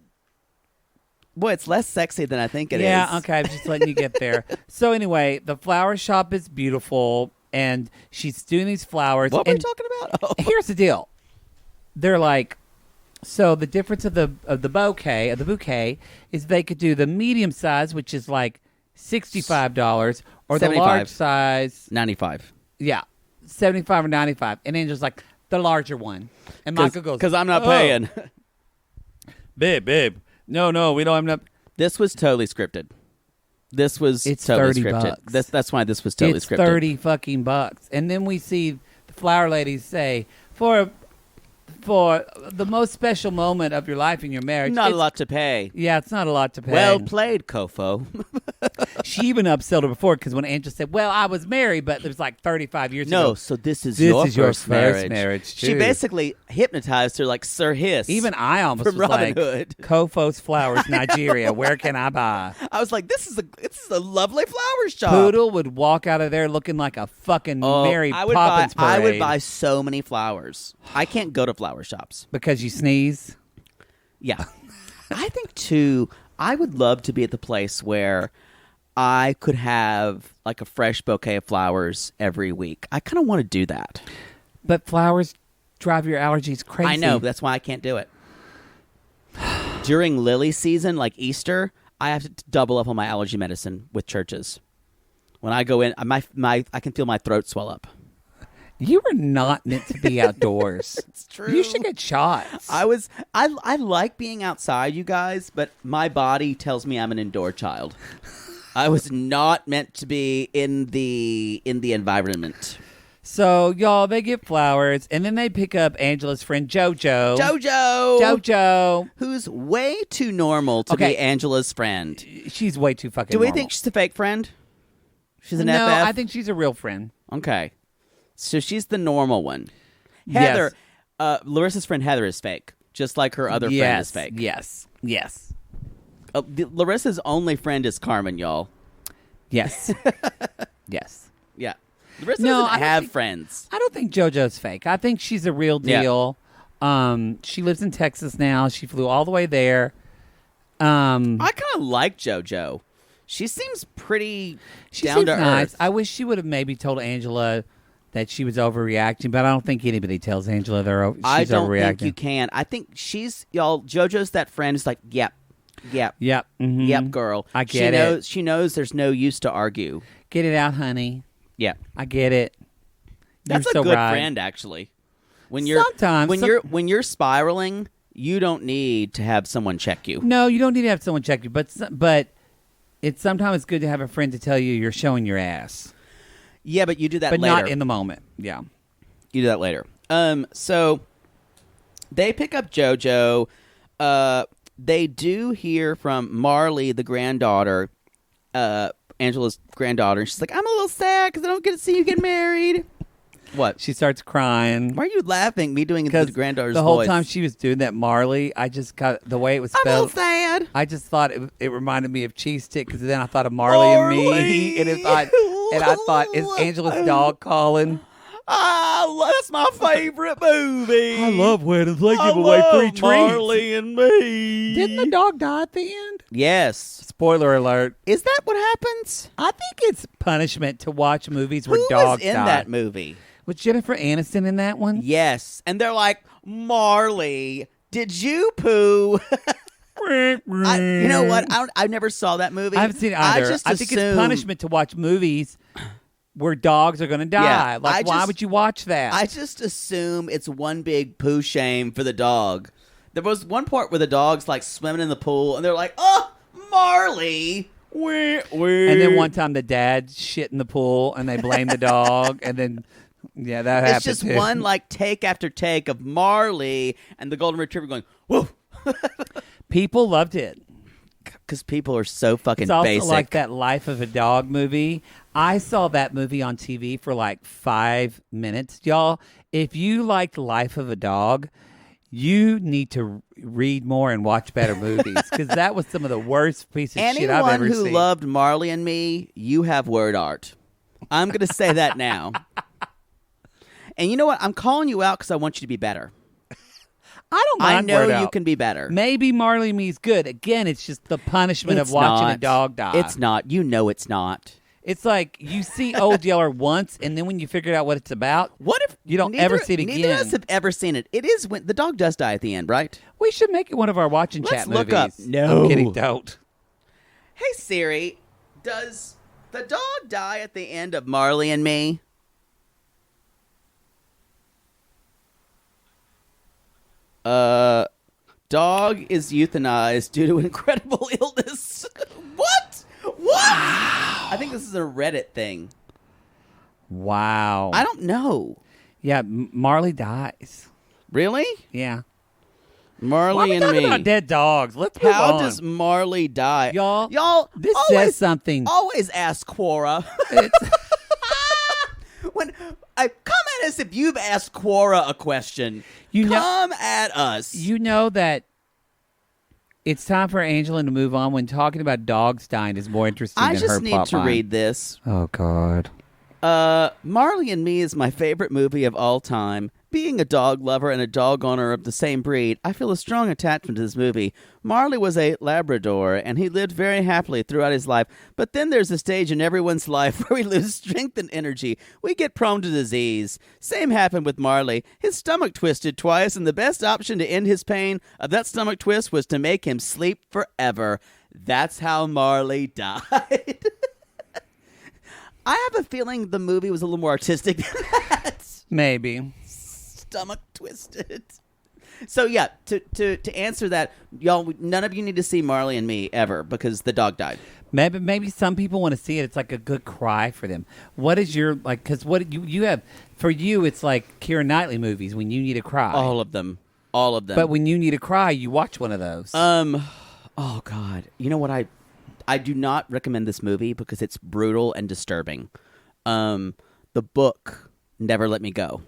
Boy, it's less sexy than I think it is. Yeah, okay, I'm just letting you get there. So anyway, the flower shop is beautiful, and she's doing these flowers. What were we talking about? Oh. Here's the deal. They're like, so the difference of the bouquet is they could do the medium size, which is like $65, or the large size, $95. Yeah, $75 or $95. And Angel's like, the larger one. And Michael goes, because I'm not paying. Babe. No, we don't have enough. This was totally scripted. It's totally scripted. $30. That's why this was totally scripted. It's 30 fucking bucks. And then we see the flower ladies say, for the most special moment of your life in your marriage. Not a lot to pay. Yeah, it's not a lot to pay. Well played, Kofo. She even upsold her before because when Angel said, well, I was married, but it was like 35 years ago. No, so this is your first marriage. Too. She basically hypnotized her like Sir Hiss. Even I almost from was Robin like, Hood. Kofo's Flowers, Nigeria. Where can I buy? I was like, this is a lovely flower shop. Poodle would walk out of there looking like a fucking Mary Poppins parade. I would buy so many flowers. I can't go to flower shops. Because you sneeze? Yeah. I think, too, I would love to be at the place where I could have like a fresh bouquet of flowers every week. I kind of want to do that. But flowers drive your allergies crazy. I know. That's why I can't do it. During lily season, like Easter, I have to double up on my allergy medicine with churches. When I go in, I can feel my throat swell up. You were not meant to be outdoors. It's true. You should get shots. I like being outside, you guys, but my body tells me I'm an indoor child. I was not meant to be in the environment. So, y'all, they get flowers, and then they pick up Angela's friend JoJo. JoJo. Who's way too normal to be Angela's friend. She's way too fucking Do we normal. think she's a fake friend? She's an No, FF? I think she's a real friend. Okay. So she's the normal one. Heather, Larissa's friend Heather is fake, just like her other friend is fake. Yes. Larissa's only friend is Carmen, y'all. Yes. Yes. Yeah. Larissa doesn't have friends. I don't think JoJo's fake. I think she's a real deal. Yeah. She lives in Texas now. She flew all the way there. I kind of like JoJo. She seems pretty down to earth. I wish she would have maybe told Angela that she was overreacting, but I don't think anybody tells Angela she's overreacting. I don't think you can. I think JoJo's that friend who's like, yep, mm-hmm. Yep, girl. I get it. She knows there's no use to argue. Get it out, honey. Yeah, I get it. That's You're a so good right. friend, actually. When you're spiraling, you don't need to have someone check you. No, you don't need to have someone check you, but it's sometimes good to have a friend to tell you you're showing your ass. Yeah, but you do that but later. Not in the moment. Yeah, you do that later. So they pick up JoJo. They do hear from Marley, the granddaughter, Angela's granddaughter. She's like, I'm a little sad because I don't get to see you get married. What? She starts crying. Why are you laughing? Me doing the granddaughter's the whole voice. time she was doing that Marley, I just got the way it was spelled. I'm a little sad. I just thought it reminded me of Cheese Stick because then I thought of Marley and me, and I thought, is Angela's dog calling? That's my favorite movie. I love weddings. They give away free treats. Marley and me. Didn't the dog die at the end? Yes. Spoiler alert. Is that what happens? I think it's punishment to watch movies where Who dogs was in die. that movie? Was Jennifer Aniston in that one? Yes. And they're like, Marley, did you poo? You know what? I never saw that movie. I haven't seen it either. I think it's punishment to watch movies where dogs are going to die. Yeah, why would you watch that? I just assume it's one big poo shame for the dog. There was one part where the dog's like swimming in the pool, and they're like, "Oh, Marley." And then one time the dad shit in the pool, and they blame the dog, and then that happened. It's just too. one like take after take of Marley and the golden retriever going, "Whoa." People loved it. Because people are so fucking it's also basic. like that Life of a Dog movie. I saw that movie on TV for like 5 minutes. Y'all, if you liked Life of a Dog, you need to read more and watch better movies. Because that was some of the worst piece of shit I've ever seen. Anyone who loved Marley and Me, you have word art. I'm going to say that now. And you know what? I'm calling you out because I want you to be better. I don't mind. I know word you out. can be better. Maybe Marley and Me's good. Again, it's just the punishment of watching a dog die. It's not. You know it's not. It's like you see Old Yeller once, and then when you figure out what it's about, what if you don't ever see it again? Neither of us have ever seen it. It is when the dog does die at the end, right? We should make it one of our watching Let's chat look movies. up. No. I'm kidding, don't. Hey Siri, does the dog die at the end of Marley and Me? Dog is euthanized due to incredible illness. What? Wow. I think this is a Reddit thing. Wow. I don't know. Yeah, Marley dies. Really? Yeah. Marley and talking Me. about dead dogs. Let's move How on. does Marley die? Y'all, this says something. Always ask Quora. When come at us if you've asked Quora a question. Come at us. You know that it's time for Angela to move on when talking about dogs dying is more interesting than her I just need to read this. Oh, God. Marley and Me is my favorite movie of all time. Being a dog lover and a dog owner of the same breed, I feel a strong attachment to this movie. Marley was a Labrador, and he lived very happily throughout his life. But then there's a stage in everyone's life where we lose strength and energy. We get prone to disease. Same happened with Marley. His stomach twisted twice, and the best option to end his pain of that stomach twist was to make him sleep forever. That's how Marley died. I have a feeling the movie was a little more artistic than that. Maybe. Stomach twisted. So yeah, to answer that, y'all, none of you need to see Marley and Me ever because the dog died. Maybe some people want to see it. It's like a good cry for them. What is your like? Because what you have for you, it's like Keira Knightley movies when you need to cry. All of them. But when you need to cry, you watch one of those. Oh God, you know what? I do not recommend this movie because it's brutal and disturbing. The book Never Let Me Go.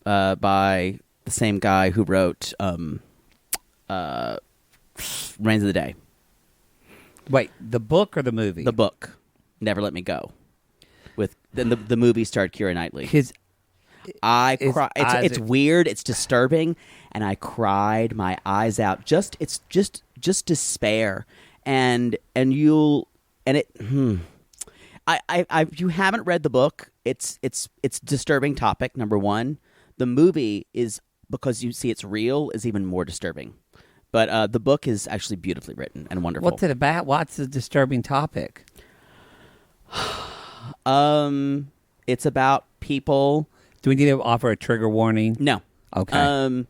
By the same guy who wrote Reigns of the Day. Wait, the book or the movie? The book, Never Let Me Go. With then the movie starred Keira Knightley. I cry. It's weird. It's disturbing, and I cried my eyes out. It's just despair, and you haven't read the book. It's disturbing topic number one. The movie is, because you see it's real, is even more disturbing. But the book is actually beautifully written and wonderful. What's it about? What's the disturbing topic? It's about people. Do we need to offer a trigger warning? No. Okay.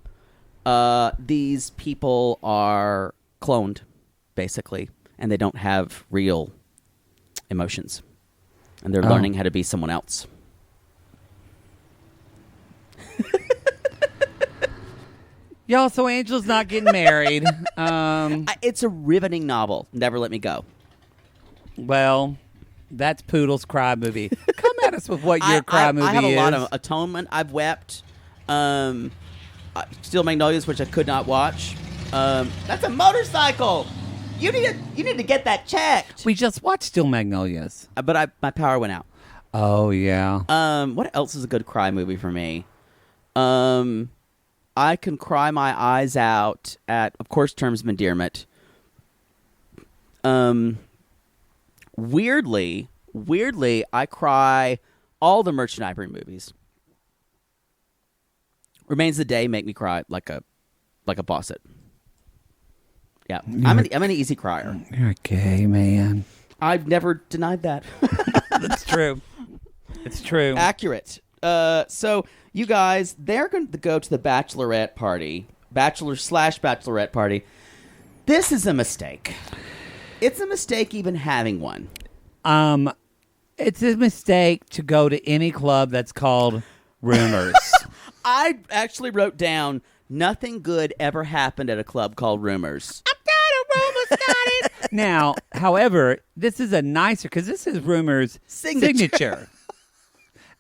These people are cloned, basically, and they don't have real emotions. And they're learning how to be someone else. Y'all, so Angela's not getting married. It's a riveting novel. Never Let Me Go. Well, that's Poodle's cry movie. Come at us with what your cry movie is. I have a lot of Atonement. I've wept. Steel Magnolias, which I could not watch. That's a motorcycle. You need to get that checked. We just watched Steel Magnolias. But my power went out. Oh yeah. What else is a good cry movie for me? I can cry my eyes out at, of course, Terms of Endearment. Weirdly, I cry all the Merchant Ivory movies. Remains the Day make me cry like a faucet. Yeah, I'm an easy crier. You're a gay man. I've never denied that. That's true. It's true. Accurate. So you guys, they're going to go to the bachelorette party, bachelor/bachelorette party. This is a mistake. It's a mistake even having one. It's a mistake to go to any club that's called Rumors. I actually wrote down nothing good ever happened at a club called Rumors. I've got a rumor started. Now, however, this is a nicer, because this is Rumors' signature.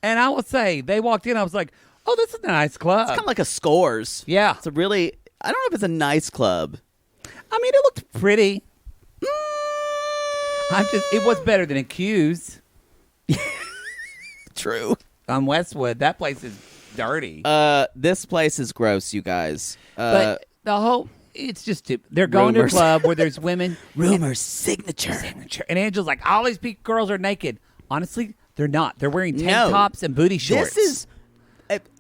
And I will say, they walked in, I was like, oh, this is a nice club. It's kind of like a Scores. Yeah. It's a really, I don't know if it's a nice club. I mean, it looked pretty. It was better than Accused. True. On Westwood. That place is dirty. This place is gross, you guys. But the whole, it's just, they're going Rumors. to a club where there's women. Rumors signature. And Angela's like, all these girls are naked. Honestly, they're not. They're wearing tank tops and booty shorts.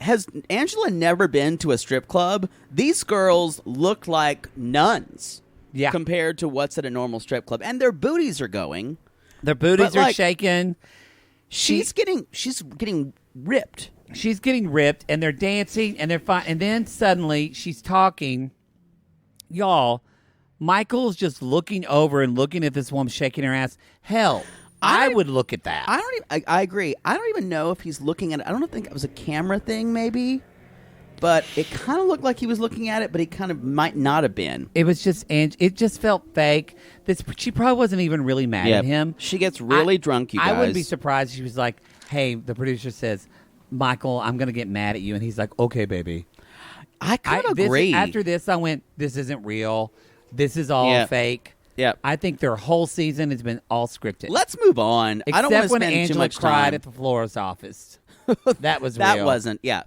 Has Angela never been to a strip club? These girls look like nuns. Yeah. Compared to what's at a normal strip club. And their booties are going. Their booties are shaking. She's getting ripped. She's getting ripped, and they're dancing, and they're fine. And then suddenly she's talking. Y'all, Michael's just looking over and looking at this woman shaking her ass. Hell, I would look at that. I agree. I don't even know if he's looking at it. I don't think it was a camera thing, maybe. But it kind of looked like he was looking at it, but he kind of might not have been. It was just, it just felt fake. She probably wasn't even really mad at him. She gets really drunk, you guys. I wouldn't be surprised if she was like, hey, the producer says, Michael, I'm going to get mad at you. And he's like, okay, baby. I kind of agree. After this, I went, this isn't real. This is all fake. Yeah. I think their whole season has been all scripted. Let's move on. I don't want to spend Angela too much cried time. at the florist's office. That was real. That wasn't. Yeah.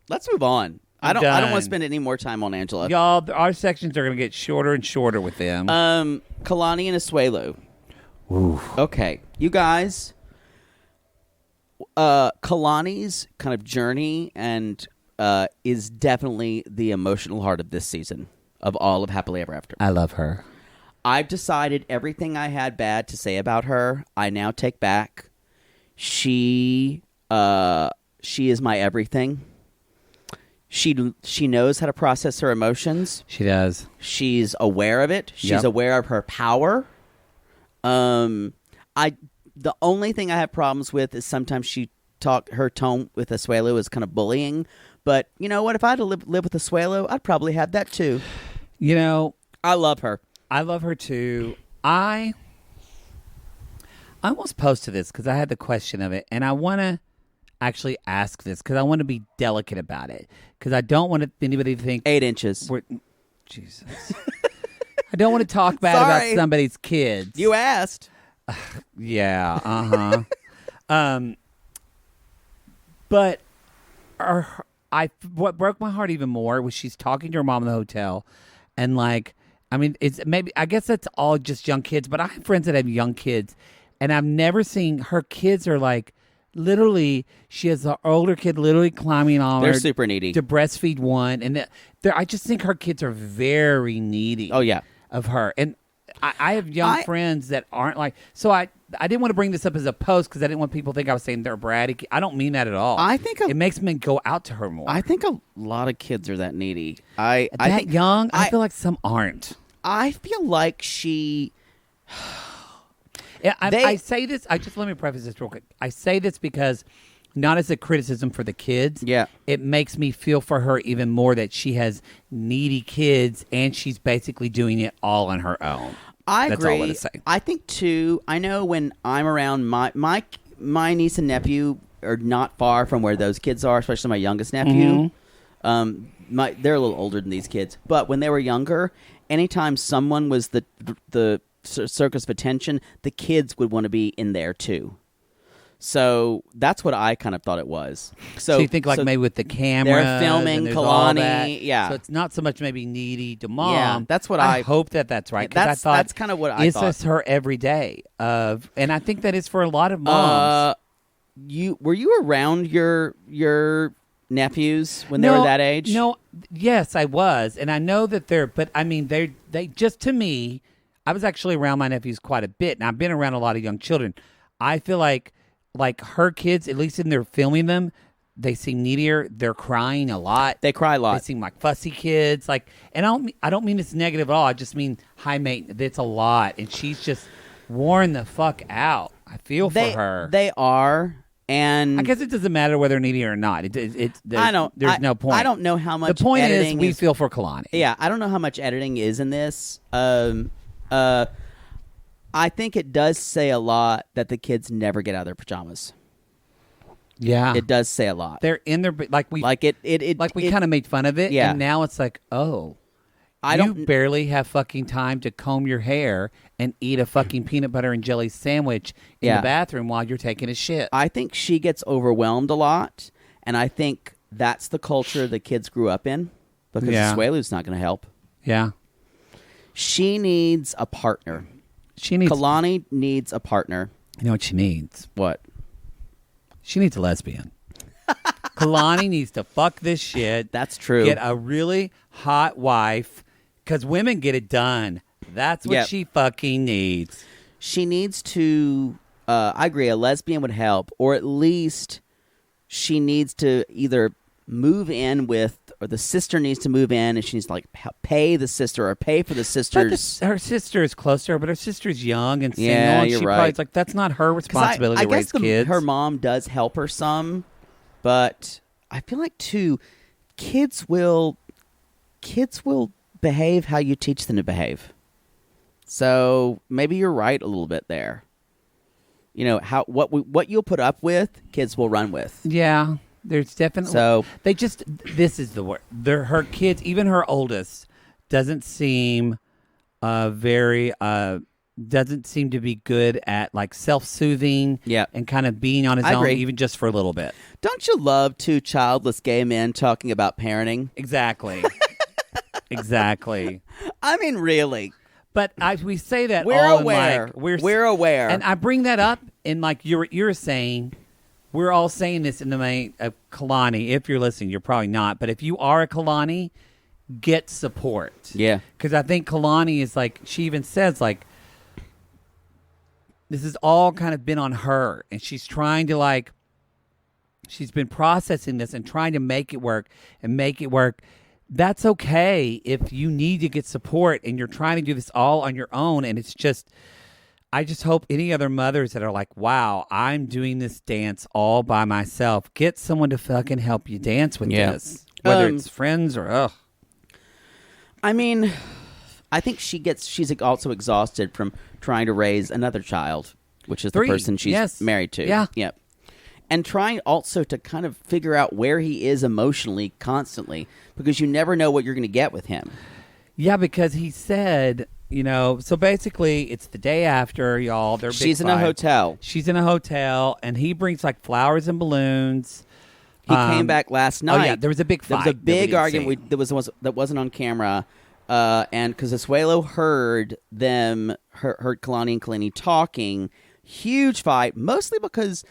Let's move on. I don't want to spend any more time on Angela. Y'all, our sections are going to get shorter and shorter with them. Kalani and Asuelu. Ooh. Okay. You guys, Kalani's kind of journey and is definitely the emotional heart of this season of all of Happily Ever After. I love her. I've decided everything I had bad to say about her, I now take back. She is my everything. She knows how to process her emotions. She does. She's aware of it. She's aware of her power. The only thing I have problems with is sometimes her tone with Asuelu is kind of bullying. But you know what? If I had to live with Asuelu, I'd probably have that too. You know, I love her. I love her too. I almost posted this because I had the question of it, and I want to actually ask this because I want to be delicate about it because I don't want anybody to think 8 inches. Jesus. I don't want to talk bad about somebody's kids. You asked. Yeah. But what broke my heart even more was she's talking to her mom in the hotel, and like, I mean, I guess that's all just young kids, but I have friends that have young kids, and I've never seen her kids are like, literally, she has an older kid literally climbing on her. They're super needy. To breastfeed one, and I just think her kids are very needy. Oh, yeah. Of her, and I have young friends that aren't like. So I didn't want to bring this up as a post because I didn't want people to think I was saying they're bratty. I don't mean that at all. I think it makes me go out to her more. I think a lot of kids are that needy. I feel like some aren't. I feel like she. Yeah, I say this. Let me preface this real quick. I say this because not as a criticism for the kids. Yeah, it makes me feel for her even more that she has needy kids and she's basically doing it all on her own. I agree. That's all I want to say. I think too. I know when I'm around my niece and nephew are not far from where those kids are, especially my youngest nephew. Mm-hmm. They're a little older than these kids, but when they were younger, anytime someone was the circus of attention, the kids would want to be in there too. So that's what I kind of thought it was. So you think maybe with the camera, they're filming Kalani, yeah. So it's not so much maybe needy to mom. Yeah, that's what I hope that's right. That's kind of what I thought. This is her every day and I think that is for a lot of moms. Were you around your nephews when they were that age? No, yes, I was, and I know that but I mean, they just to me, I was actually around my nephews quite a bit, and I've been around a lot of young children. I feel like her kids, at least in their filming them, they seem needier. They're crying a lot. They cry a lot. They seem like fussy kids. And I don't mean it's negative at all. I just mean high maintenance. It's a lot, and she's just worn the fuck out. I feel for her. They are, and I guess it doesn't matter whether they're needy or not. There's no point. I don't know how much. The point editing is we feel for Kalani. Yeah, I don't know how much editing is in this. I think it does say a lot that the kids never get out of their pajamas. Yeah, it does say a lot. They're in their we kind of made fun of it. Yeah, and now it's like, oh, you barely have fucking time to comb your hair and eat a fucking peanut butter and jelly sandwich in the bathroom while you're taking a shit. I think she gets overwhelmed a lot, and I think that's the culture the kids grew up in because Asuelu's not going to help. Yeah, she needs a partner. Kalani needs a partner. You know what she needs? What? She needs a lesbian. Kalani needs to fuck this shit. That's true. Get a really hot wife, because women get it done. That's what she fucking needs. She needs to, I agree, a lesbian would help, or at least she needs to either move in with, or the sister needs to move in, and she needs to pay the sister or pay for the sister's. Her sister is close to her, but her sister's young and single. Yeah, and you're she right. Probably, it's that's not her responsibility to raise kids. Her mom does help her some, but I feel like too, kids will behave how you teach them to behave. So maybe you're right a little bit there. You know what you'll put up with, kids will run with. Yeah. There's definitely this is the word. Her kids, even her oldest, doesn't seem doesn't seem to be good at self-soothing and kind of being on his own, even just for a little bit. Don't you love two childless gay men talking about parenting? Exactly. Exactly. I mean, really. But we say that we're all aware. We're aware. And I bring that up in you're saying. We're all saying this in the main of Kalani. If you're listening, you're probably not. But if you are a Kalani, get support. Yeah. Because I think Kalani is she even says, this has all kind of been on her. And she's trying to, she's been processing this and trying to make it work and make it work. That's okay if you need to get support and you're trying to do this all on your own. And it's just... I just hope any other mothers that are like, wow, I'm doing this dance all by myself. Get someone to fucking help you dance with this. Whether it's friends or, I mean, I think she's also exhausted from trying to raise another child, which is the person she's married to. Yeah. Yep. And trying also to kind of figure out where he is emotionally constantly, because you never know what you're going to get with him. Yeah, because he said... so basically, it's the day after, y'all. She's in a hotel. She's in a hotel, and he brings flowers and balloons. He came back last night. Oh yeah, there was a big fight. There was a big argument that wasn't on camera, and because Asuelu heard Kalani and Kalani talking, huge fight, mostly because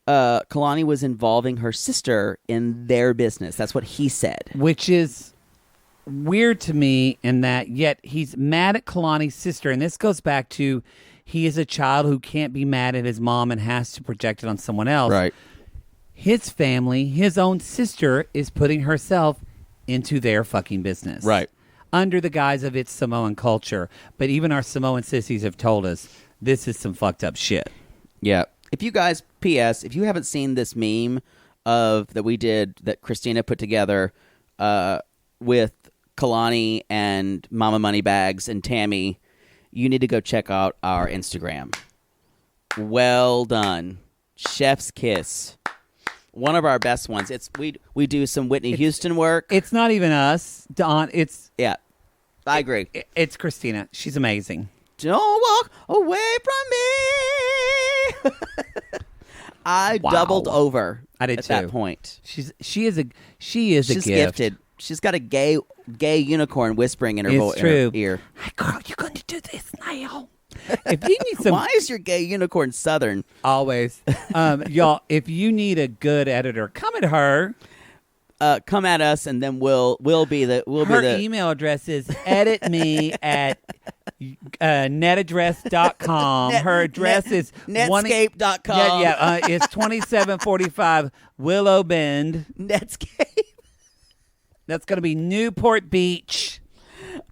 Kalani was involving her sister in their business. That's what he said, which is weird to me in that yet he's mad at Kalani's sister, and this goes back to he is a child who can't be mad at his mom and has to project it on someone else. Right. His family, his own sister, is putting herself into their fucking business. Right. Under the guise of it's Samoan culture. But even our Samoan sissies have told us this is some fucked up shit. Yeah. If you guys, P.S., if you haven't seen this meme that Christina put together with Kalani and Mama Moneybags and Tammy, you need to go check out our Instagram. Well done. Chef's kiss. One of our best ones. We do some Whitney Houston work. It's not even us, Don. I agree. It's Christina. She's amazing. Don't walk away from me. I doubled over. I did at too. that point. She is a gift. Gifted. She's got a gay unicorn whispering in her, It's true. in her ear. Hey, girl, you're going to do this now. If you need some, Why is your gay unicorn Southern? always, y'all. If you need a good editor, come at her. Come at us, and then we'll be the Her email address is editme at netaddress.com. Her address is Netscape.com. It's 2745 Willow Bend. Netscape. That's going to be Newport Beach.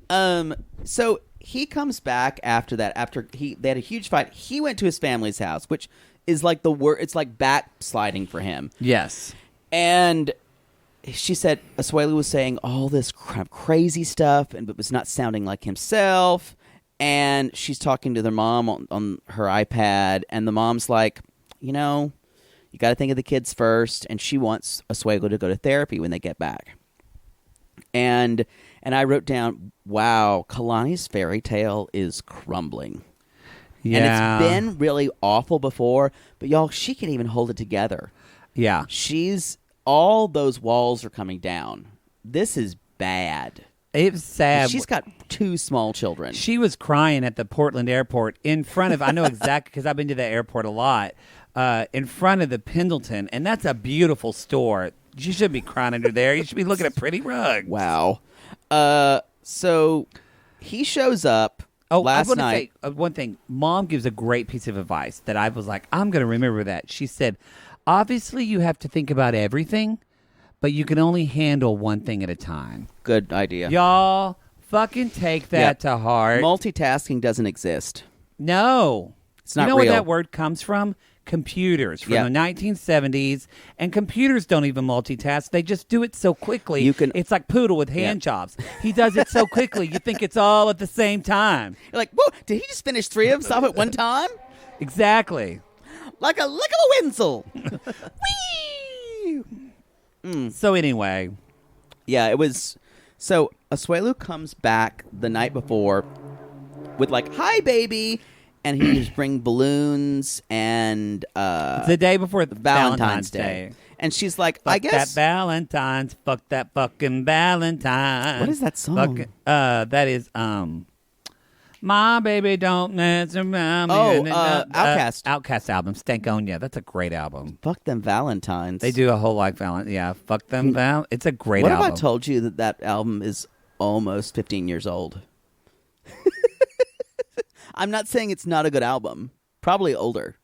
So he comes back after that. After they had a huge fight, he went to his family's house, which is like the word. It's like backsliding for him. Yes, and she said Asuelu was saying all this crazy stuff, and but was not sounding like himself. And she's talking to their mom on her iPad, and the mom's like, you got to think of the kids first, and she wants Asuelu to go to therapy when they get back. And I wrote down, wow, Kalani's fairy tale is crumbling. yeah, And it's been really awful before, but y'all, she can even hold it together. yeah. All those walls are coming down. This is bad. It's sad. She's got 2 small children. She was crying at the Portland airport in front of, I know exactly because I've been to that airport a lot, in front of the Pendleton, and that's a beautiful store. You shouldn't be crying under there. You should be looking at pretty rugs. Wow. So he shows up last night. Say one thing. Mom gives a great piece of advice that I was like, I'm going to remember that. She said, obviously you have to think about everything, but you can only handle one thing at a time. Good idea. Y'all fucking take that to heart. Multitasking doesn't exist. No. It's not You know real. where that word comes from? Computers from the 1970s. And computers don't even multitask. They just do it so quickly. It's like Poodle with hand jobs. He does it so quickly. You think it's all at the same time. You're like, whoa, did he just finish 3 of them at one time? Exactly. Like a Wenzel. Whee! So anyway. Yeah, it was... So Asuelu comes back the night before with like, hi, baby. And he just bring balloons and... the day before Valentine's Day. And she's like, Fuck I guess... that Valentine's. Fuck that fucking Valentine. What is that song? That is... My baby don't mess around. Outkast. Outkast album, Stankonia. That's a great album. Fuck them Valentines. They do a whole like Valentine. Yeah, fuck them It's a great album. What if I told you that album is almost 15 years old? I'm not saying it's not a good album. Probably older.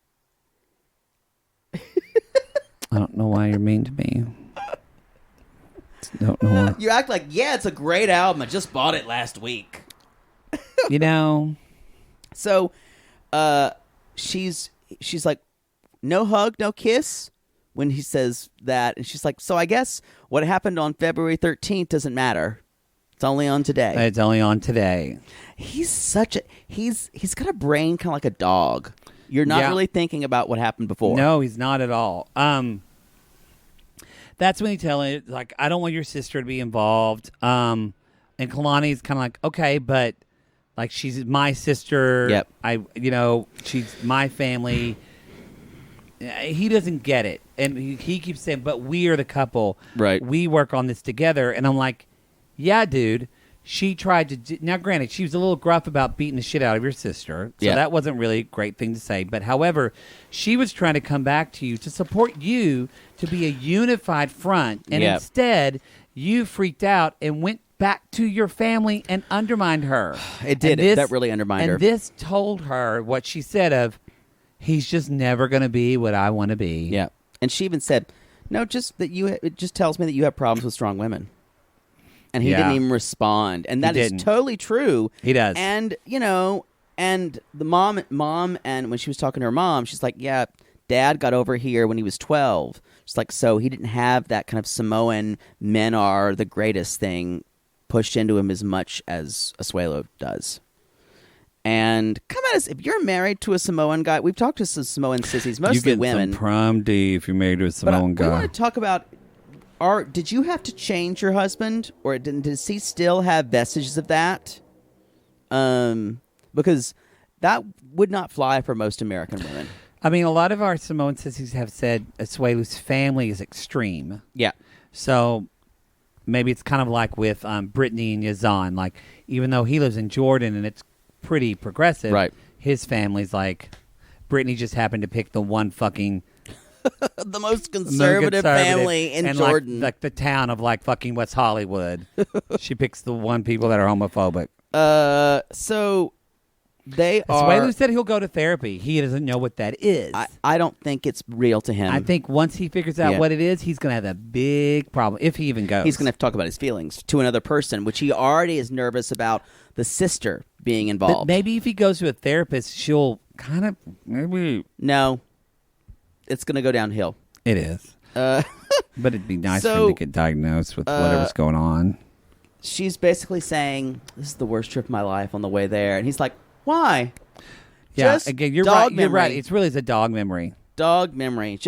I don't know why you're mean to me. Don't know why. You act like, yeah, it's a great album. I just bought it last week. You know. So, she's like, no hug, no kiss when he says that. And she's like, so I guess what happened on February 13th doesn't matter. It's only on today. It's only on today. He's got a brain kind of like a dog. You're not really thinking about what happened before. No, he's not at all. That's when he tells it, like, I don't want your sister to be involved. And Kalani's kind of like, okay, but like she's my sister. Yep. She's my family. He doesn't get it, and he keeps saying, "But we are the couple. Right? We work on this together." And I'm like, "Yeah, dude." She tried to now. Granted, she was a little gruff about beating the shit out of your sister, so that wasn't really a great thing to say. But however, she was trying to come back to you to support you to be a unified front, and instead you freaked out and went back to your family and undermined her. It did. That really undermined her. And this told her what she said of, he's just never going to be what I want to be. Yeah. And she even said, no, just that it just tells me that you have problems with strong women. And he didn't even respond. And that is totally true. He does. And, and the mom, and when she was talking to her mom, she's like, yeah, Dad got over here when he was 12. She's like, so he didn't have that kind of Samoan men are the greatest thing pushed into him as much as Asuelu does. And come at us, if you're married to a Samoan guy, we've talked to some Samoan sissies, mostly women. You get some prime D if you're married to a Samoan guy. I want to talk about, did you have to change your husband, or does he still have vestiges of that? Because that would not fly for most American women. I mean, a lot of our Samoan sissies have said Asuelu's family is extreme. Yeah. So maybe it's kind of like with Brittany and Yazan. Like, even though he lives in Jordan and it's pretty progressive, right? His family's like, Brittany just happened to pick the one fucking... the most conservative family in Jordan. Like the town of like fucking West Hollywood. She picks the one people that are homophobic. So they Asuelu said he'll go to therapy. He doesn't know what that is. I don't think it's real to him. I think once he figures out what it is, he's going to have a big problem, if he even goes. He's going to have to talk about his feelings to another person, which he already is nervous about the sister being involved. But maybe if he goes to a therapist, she'll kind of... maybe. No. It's going to go downhill. It is. But it'd be nice for him to get diagnosed with whatever's going on. She's basically saying, this is the worst trip of my life on the way there. And he's like, why? Yeah, just again, you're dog right. memory. You're right. It's really a dog memory. Dog memory.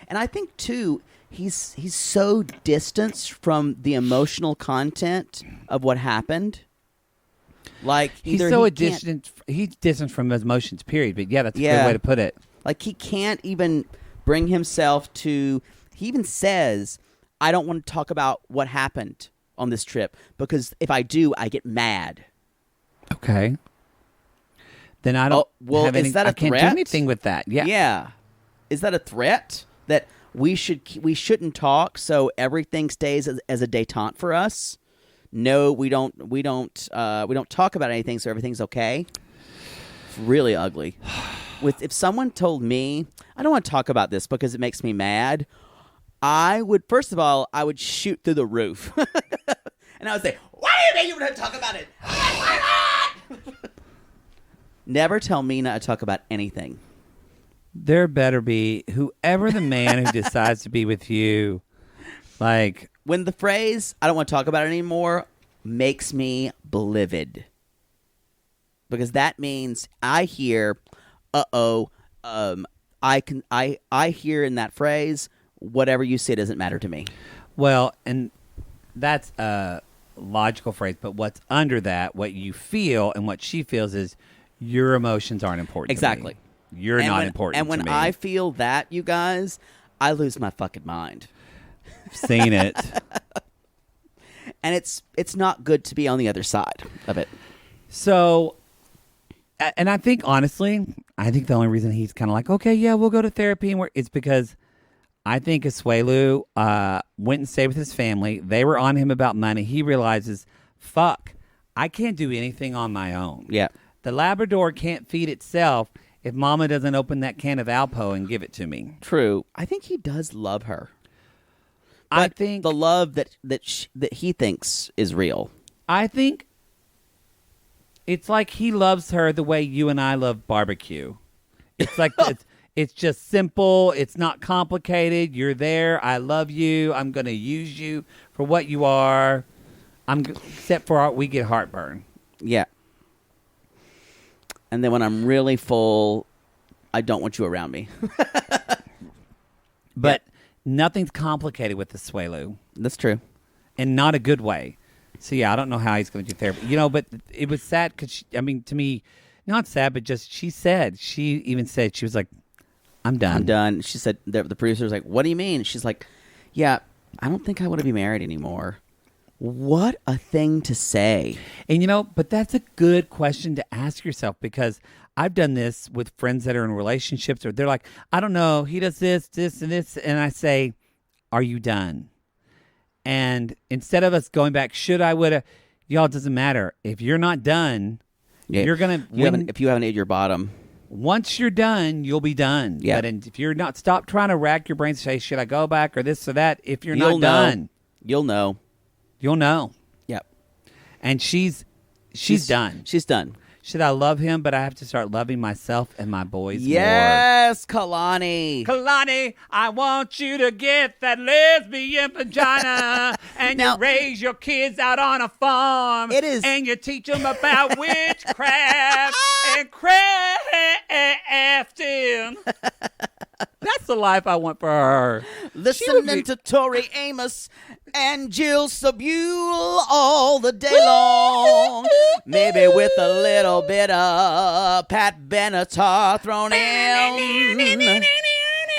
And I think, too, he's so distanced from the emotional content of what happened. Like, he's so distant. He's distant from his emotions, period. But yeah, that's a good way to put it. Like, he can't even bring himself to... He even says, I don't want to talk about what happened on this trip because if I do, I get mad. Okay. Then I don't have any... Is that a I can't threat? do anything with that. Yeah. Yeah. Is that a threat? That we shouldn't talk so everything stays as a détente for us? No, we don't talk about anything so everything's okay? It's really ugly. If someone told me, I don't want to talk about this because it makes me mad, I would, first of all, I would shoot through the roof. And I would say, why do you think you want to talk about it? Never tell me not to talk about anything. There better be, whoever the man who decides to be with you, like... When the phrase, I don't want to talk about it anymore, makes me livid. Because that means I hear... I hear in that phrase, whatever you say doesn't matter to me. Well, and that's a logical phrase, but what's under that, what you feel and what she feels is your emotions aren't important exactly. to me. You're not important to me. And when I feel that, you guys, I lose my fucking mind. Seen it. And it's not good to be on the other side of it. So... And I think, honestly, the only reason he's kind of like, okay, yeah, we'll go to therapy, and it's because I think Asuelu went and stayed with his family. They were on him about money. He realizes, fuck, I can't do anything on my own. Yeah. The Labrador can't feed itself if Mama doesn't open that can of Alpo and give it to me. True. I think he does love her. But I think the love that he thinks is real. I think it's like he loves her the way you and I love barbecue. It's like it's just simple. It's not complicated. You're there. I love you. I'm going to use you for what you are. Except for we get heartburn. Yeah. And then when I'm really full, I don't want you around me. But nothing's complicated with the Asuelu. That's true. And not a good way. So, yeah, I don't know how he's going to do therapy. But it was sad because, to me, not sad, but just she even said, she was like, I'm done. I'm done. She said, the producer was like, what do you mean? She's like, yeah, I don't think I want to be married anymore. What a thing to say. And, but that's a good question to ask yourself because I've done this with friends that are in relationships or they're like, I don't know, he does this, and this. And I say, are you done? And instead of us going back, should I, would have, y'all, it doesn't matter. If you're not done, you're going to... If you haven't ate your bottom. Once you're done, you'll be done. Yeah. But if you're not, stop trying to rack your brains and say, should I go back or this or that? If you're not done... You'll know. You'll know. Yep. And she's done. She's done. Should I love him, but I have to start loving myself and my boys more? Yes, Kalani. Kalani, I want you to get that lesbian vagina and you raise your kids out on a farm. It is. And you teach them about witchcraft and crafting. That's the life I want for her. Listening to Tori Amos And Jill Sabule all the day long. Maybe with a little bit of Pat Benatar thrown in.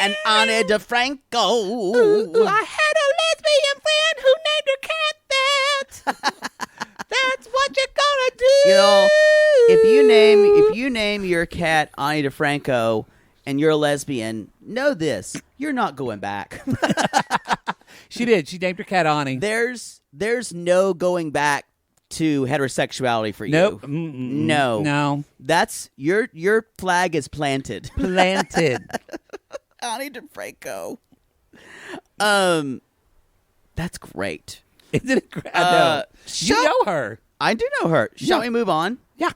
And Ani DeFranco. Ooh, I had a lesbian friend who named her cat that. That's what you're gonna do. You know, if you name your cat Ani DeFranco and you're a lesbian, know this: you're not going back. She did. She named her cat Ani. There's no going back to heterosexuality for you. Nope. No. That's your flag is planted. Planted. Ani DeFranco. That's great. Isn't it great? I know. You know her. I do know her. Shall we move on? Yeah.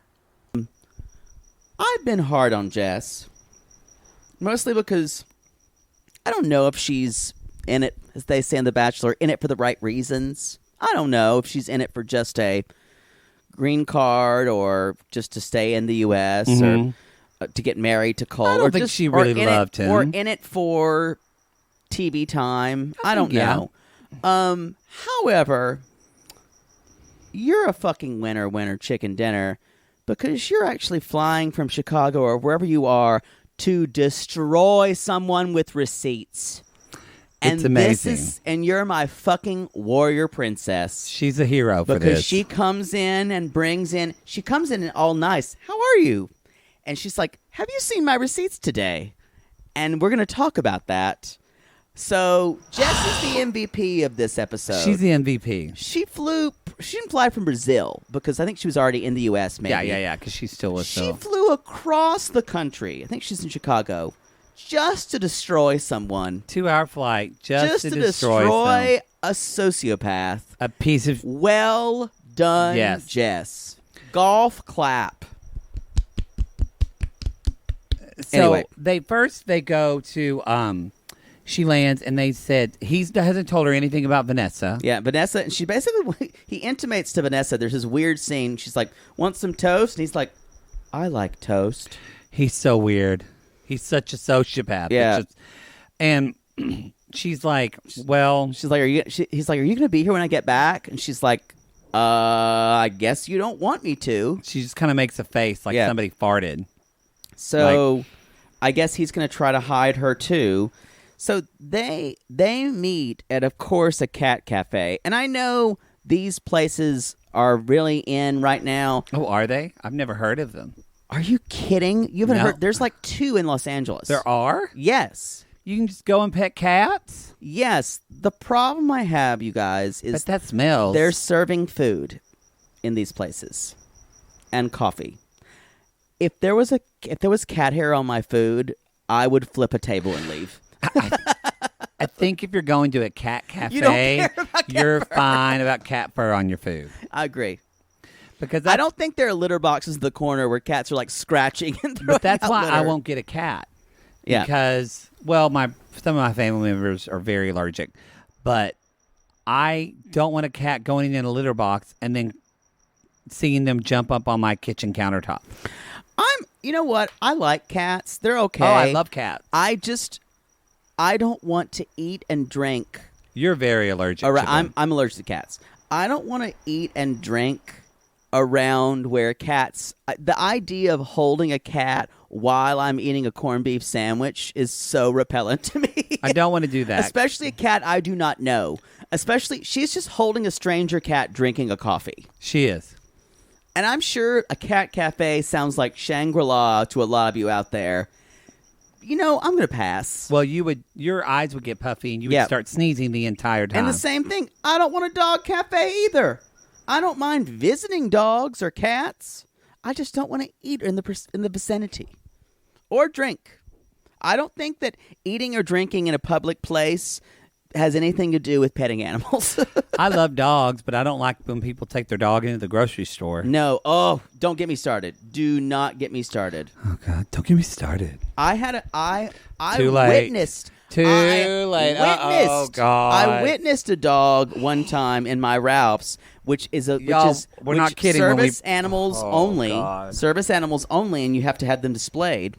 I've been hard on Jess. Mostly because I don't know if she's in it, as they say in The Bachelor, in it for the right reasons. I don't know if she's in it for just a green card or just to stay in the U.S. or to get married to Colt. I don't think she really loved him. Or in it for TV time. I don't know. However, you're a fucking winner chicken dinner because you're actually flying from Chicago or wherever you are to destroy someone with receipts. And it's amazing. And you're my fucking warrior princess. She's a hero for this. Because she comes in and she comes in all nice. How are you? And she's like, have you seen my receipts today? And we're going to talk about that. So Jess is the MVP of this episode. She's the MVP. She didn't fly from Brazil because I think she was already in the U.S. maybe. Yeah, because she still was. She flew across the country. I think she's in Chicago. Just to destroy someone. 2-hour flight. Just to destroy a sociopath. A piece of... Well done, yes. Jess. Golf clap. So anyway. they go to... She lands, and they said he hasn't told her anything about Vanessa. Yeah, Vanessa, and she basically, he intimates to Vanessa, there's this weird scene. She's like, want some toast? And he's like, I like toast. He's so weird. He's such a sociopath. Yeah. And she's like, well... He's like, are you going to be here when I get back? And she's like, I guess you don't want me to. She just kind of makes a face like somebody farted. So I guess he's going to try to hide her, too. So they meet at, of course, a cat cafe. And I know these places are really in right now. Oh, are they? I've never heard of them. Are you kidding? You haven't heard? There's like 2 in Los Angeles. There are? Yes. You can just go and pet cats? Yes. The problem I have, you guys, is... But that smells. They're serving food in these places. And coffee. If there was cat hair on my food, I would flip a table and leave. I think if you're going to a cat cafe, you don't care about you're fine about cat fur on your food. I agree. Because I don't think there are litter boxes in the corner where cats are like scratching and throwing But that's out why litter. I won't get a cat. Yeah. Because, well, some of my family members are very allergic. But I don't want a cat going in a litter box and then seeing them jump up on my kitchen countertop. You know what? I like cats. They're okay. Oh, I love cats. I don't want to eat and drink. You're very allergic to them. I'm allergic to cats. I don't want to eat and drink around where cats... The idea of holding a cat while I'm eating a corned beef sandwich is so repellent to me. I don't want to do that. Especially a cat I do not know. Especially, she's just holding a stranger cat drinking a coffee. She is. And I'm sure a cat cafe sounds like Shangri-La to a lot of you out there. You know, I'm going to pass. Well, your eyes would get puffy and you would start sneezing the entire time. And the same thing, I don't want a dog cafe either. I don't mind visiting dogs or cats. I just don't want to eat in the vicinity or drink. I don't think that eating or drinking in a public place has anything to do with petting animals. I love dogs, but I don't like when people take their dog into the grocery store. No. Oh, don't get me started. Do not get me started. Oh, God. Don't get me started. I Too late. witnessed. Too late. Oh, God. I witnessed a dog one time in my Ralph's, which is we're not kidding. Service animals only. God. Service animals only, and you have to have them displayed.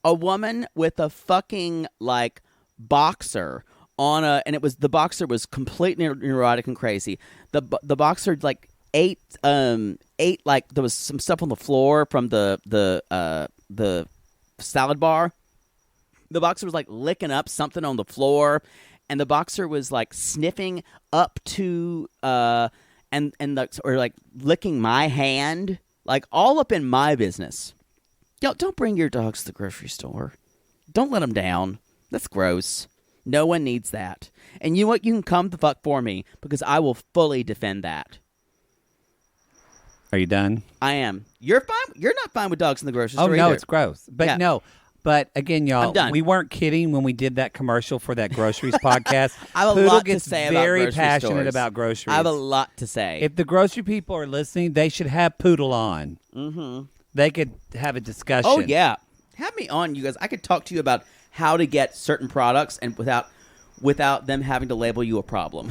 A woman with a fucking, like, boxer and it was the boxer was completely neurotic and crazy. The boxer like ate like there was some stuff on the floor from the salad bar. The boxer was like licking up something on the floor, and the boxer was like sniffing up to or like licking my hand, like all up in my business. Don't bring your dogs to the grocery store. Don't let them down. That's gross. No one needs that. And you know what? You can come the fuck for me because I will fully defend that. Are you done? I am. You're fine. You're not fine with dogs in the grocery store. Oh no, either. it's gross. But no. But again, y'all, we weren't kidding when we did that commercial for that groceries podcast. I have a Poodle lot gets to say very about grocery passionate stores. about groceries. I have a lot to say. If the grocery people are listening, they should have Poodle on. Mm-hmm. They could have a discussion. Oh yeah, have me on, you guys. I could talk to you about how to get certain products and without them having to label you a problem.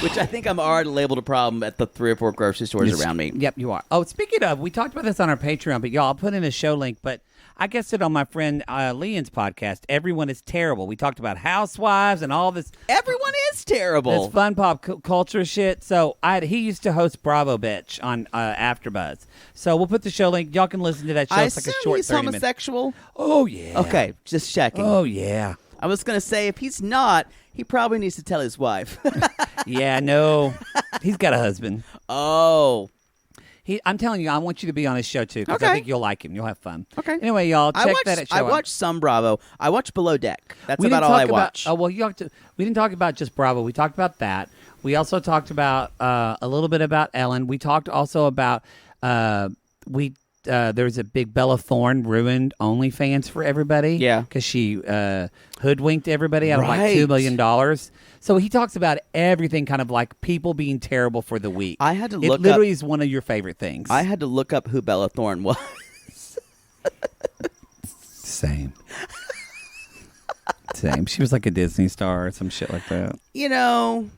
Which I think I'm already labeled a problem at the 3 or 4 grocery stores around me. Yep, you are. Oh, speaking of, we talked about this on our Patreon, but y'all, I'll put in a show link, but I guessed it on my friend Leon's podcast. Everyone is terrible. We talked about housewives and all this. Everyone is terrible. This fun pop culture shit. So he used to host Bravo Bitch on AfterBuzz. So we'll put the show link. Y'all can listen to that show. It's like a short he's 30 minutes. homosexual. Oh yeah. Okay, just checking. Oh yeah. I was gonna say if he's not, he probably needs to tell his wife. Yeah, no, he's got a husband. Oh. I'm telling you, I want you to be on his show, too, because I think you'll like him. You'll have fun. Okay. Anyway, y'all, check that show out. I watched some Bravo. I watched Below Deck. That's about all I watch. Oh, well, we didn't talk about just Bravo. We talked about that. We also talked about a little bit about Ellen. We talked also about there was a big Bella Thorne ruined OnlyFans for everybody. Yeah. Because she hoodwinked everybody out of like $2 million. So he talks about everything kind of like people being terrible for the week. I had to look up. It literally is one of your favorite things. I had to look up who Bella Thorne was. Same. She was like a Disney star or some shit like that. You know.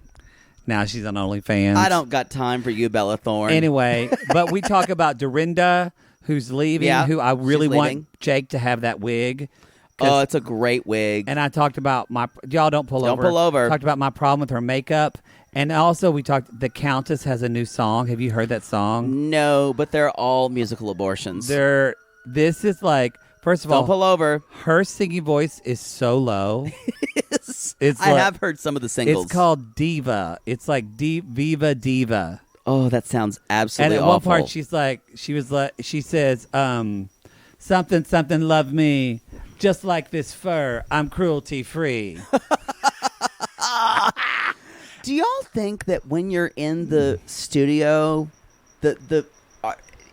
Now she's on OnlyFans. I don't got time for you, Bella Thorne. Anyway, but we talk about Dorinda, who's leaving, who I really want Jake to have that wig. Oh, it's a great wig. And I talked about y'all don't pull over. Don't pull over. Talked about my problem with her makeup. And also we talked, the Countess has a new song. Have you heard that song? No, but they're all musical abortions. This is like, first of all. Don't pull over. Her singing voice is so low. I have heard some of the singles. It's called Diva. It's like Viva Diva. Oh, that sounds absolutely awful. And at one part she says, something, something, love me. Just like this fur, I'm cruelty free. Do y'all think that when you're in the studio,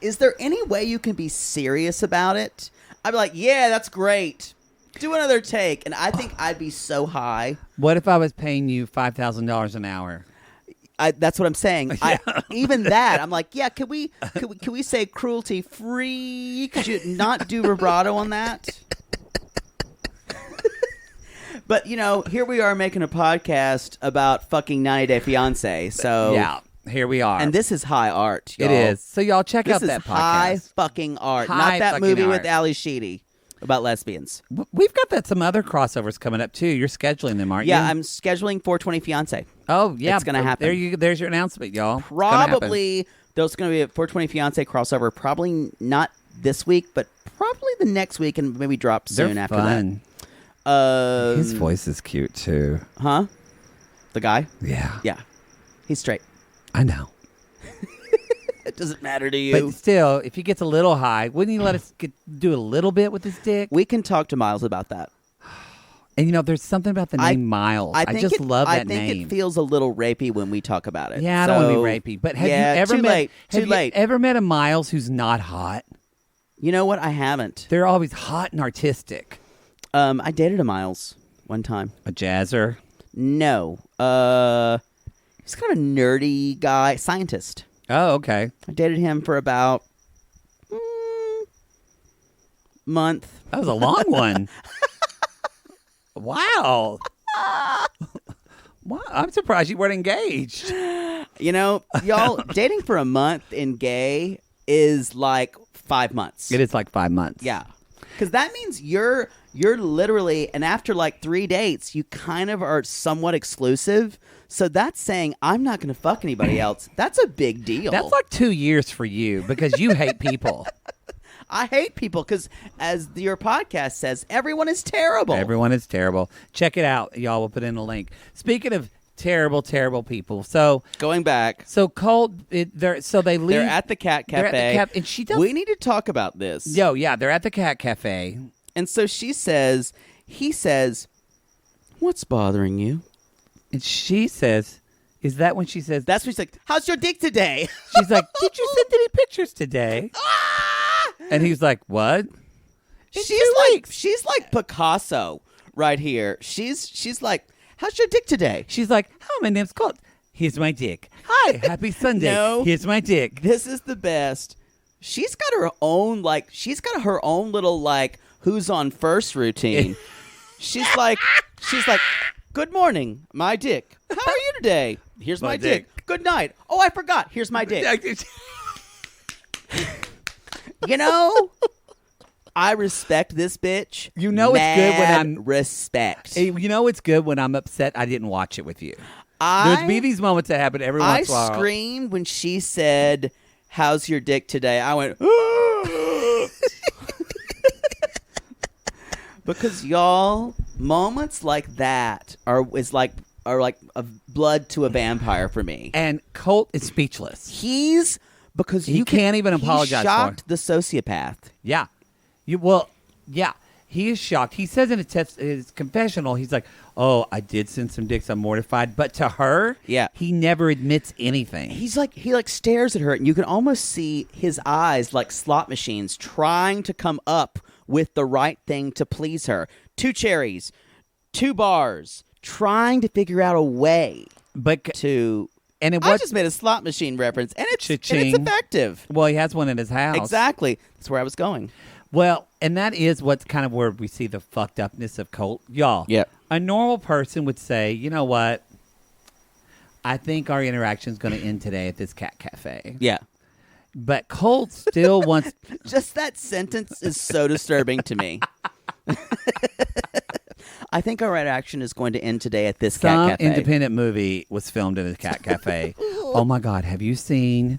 is there any way you can be serious about it? I'd be like, yeah, that's great. Do another take. And I think I'd be so high. What if I was paying you $5,000 an hour? That's what I'm saying. Yeah. Even that, I'm like, yeah. Can we say cruelty free? Could you not do vibrato on that? But here we are making a podcast about fucking 90 Day Fiancé. So yeah, here we are, and this is high art. Y'all. It is. So y'all check out that podcast. High fucking art, not that movie with Ali Sheedy about lesbians. We've got some other crossovers coming up too. You're scheduling them, aren't you? Yeah, I'm scheduling 420 Fiancé. Oh yeah, it's gonna happen. There's your announcement, y'all. Probably there's gonna be a 420 Fiancé crossover. Probably not this week, but probably the next week, and maybe drop soon after that. His voice is cute too. Huh? The guy? Yeah. Yeah. He's straight. I know. It doesn't matter to you. But still, if he gets a little high, wouldn't he let us do a little bit with his dick? We can talk to Miles about that. And there's something about the name Miles. I just love that name. I think it feels a little rapey when we talk about it. Yeah, I don't want to be rapey. But have you ever met a Miles who's not hot? You know what? I haven't. They're always hot and artistic. I dated a Miles one time. A jazzer? No. He's kind of a nerdy guy, scientist. Oh, okay. I dated him for about month. That was a long one. Wow. Wow. I'm surprised you weren't engaged. Y'all, dating for a month in gay is like 5 months. It is like 5 months. Yeah. Because that means you're literally, and after like 3 dates, you kind of are somewhat exclusive. So that's saying I'm not going to fuck anybody else. That's a big deal. That's like 2 years for you because you hate people. I hate people because, as your podcast says, everyone is terrible. Everyone is terrible. Check it out, y'all. We'll put in a link. Speaking of terrible, terrible people. So going back. So Colt, they leave. They're at the cat cafe. And she does. We need to talk about this. Yeah, they're at the cat cafe. And so he says, "What's bothering you?" And she says, "Is that when she says?" That's when she's like, "How's your dick today?" She's like, "Did you send any pictures today?" And he's like, "What?" She's like Picasso right here. She's like, "How's your dick today?" She's like, "Hi, my name's Colt. Here's my dick. Hi, happy Sunday. No. Here's my dick." This is the best. She's got her own little like who's on first routine. She's like, "Good morning, my dick. How are you today? Here's my dick. Good night. Oh, I forgot. Here's my dick." You know, I respect this bitch. You know it's good when I'm respect. You know it's good when I'm upset I didn't watch it with you. There's be these moments that happen every once in a while. I screamed when she said, "How's your dick today?" I went, because y'all, moments like that are like a blood to a vampire for me. And Colt is speechless. Because he can't even apologize. He shocked the sociopath. Yeah, he is shocked. He says in his confessional, he's like, "Oh, I did send some dicks. I'm mortified." But to her, he never admits anything. He stares at her, and you can almost see his eyes like slot machines trying to come up with the right thing to please her. 2 cherries, 2 bars, trying to figure out a way to. And I just made a slot machine reference, and it's effective. Well, he has one in his house. Exactly. That's where I was going. Well, and that is what's kind of where we see the fucked upness of Colt. Y'all, a normal person would say, "You know what? I think our interaction is going to end today at this cat cafe." Yeah. But Colt still wants... Just that sentence is so disturbing to me. I think our interaction is going to end today at this cat cafe. Some independent movie was filmed in a cat cafe. Oh my God, did you see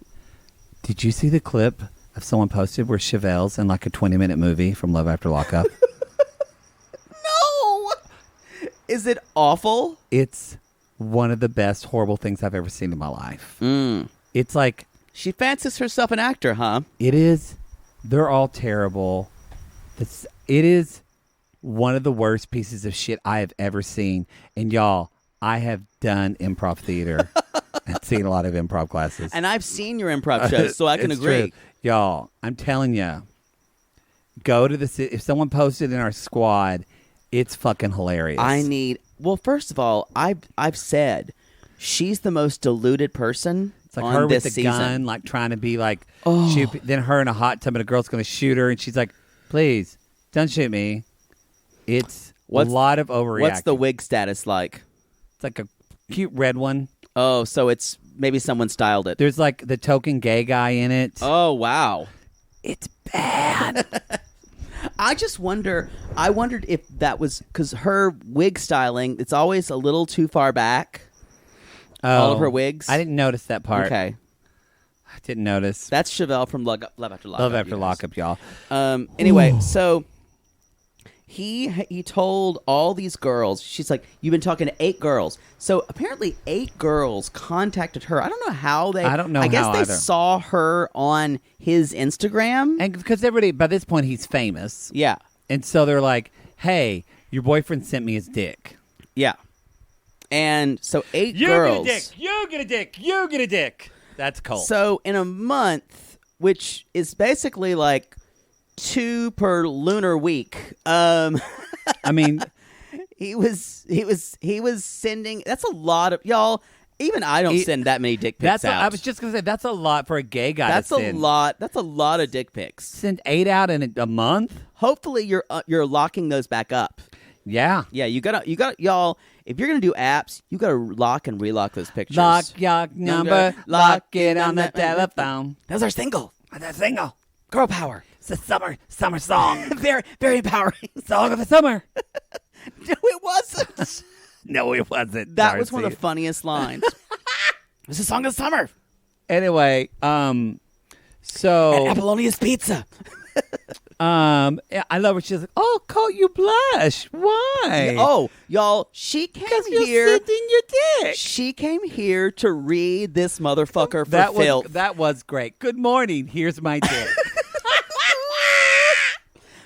the clip of someone posted where Chevelle's in like a 20-minute movie from Love After Lockup? No! Is it awful? It's one of the best horrible things I've ever seen in my life. It's like... She fancies herself an actor, huh? It is. They're all terrible. It is one of the worst pieces of shit I have ever seen. And y'all, I have done improv theater and seen a lot of improv classes. And I've seen your improv shows, so I can agree. True. Y'all, I'm telling you, go to if someone posted in our squad, it's fucking hilarious. Well, first of all, I've said she's the most deluded person. It's like her with the gun, like trying to be like, shoot. Then her in a hot tub and a girl's going to shoot her. And she's like, "Please, don't shoot me." It's a lot of overreacting. What's the wig status like? It's like a cute red one. Oh, so it's maybe someone styled it. There's like the token gay guy in it. Oh, wow. It's bad. I wondered if that was because her wig styling, it's always a little too far back. All of her wigs. I didn't notice that part. Okay. I didn't notice. That's Chevelle from Love After Lockup. Love After Lockup, y'all. Anyway, so he told all these girls, she's like, "You've been talking to 8 girls." So apparently 8 girls contacted her. I don't know how they... I guess they saw her on his Instagram. And because everybody, by this point, he's famous. Yeah. And so they're like, "Hey, your boyfriend sent me his dick." Yeah. And so 8 girls. You get a dick. You get a dick. That's Colt. So in a month, which is basically like 2 per lunar week. I mean, he was sending. That's a lot of y'all. Even I don't send that many dick pics out. I was just gonna say that's a lot for a gay guy. That's to send. a lot. That's a lot of dick pics. Send 8 out in a month. Hopefully, you're locking those back up. Yeah. Yeah. You gotta y'all. If you're going to do apps, you got to lock and relock those pictures. Lock your number, lock it on the telephone. That's our single. That's single. Girl power. It's a summer song. Very, very empowering. Song of the summer. No, it wasn't. No, it wasn't. That was one of the funniest lines. It's a song of the summer. Anyway, so At Apollonia's Pizza. I love her. She's like, "Oh, Colt, you blush. Why? Oh, y'all, she came here. You're sitting your dick." She came here to read this motherfucker for That filth. that was great. Good morning. Here's my dick.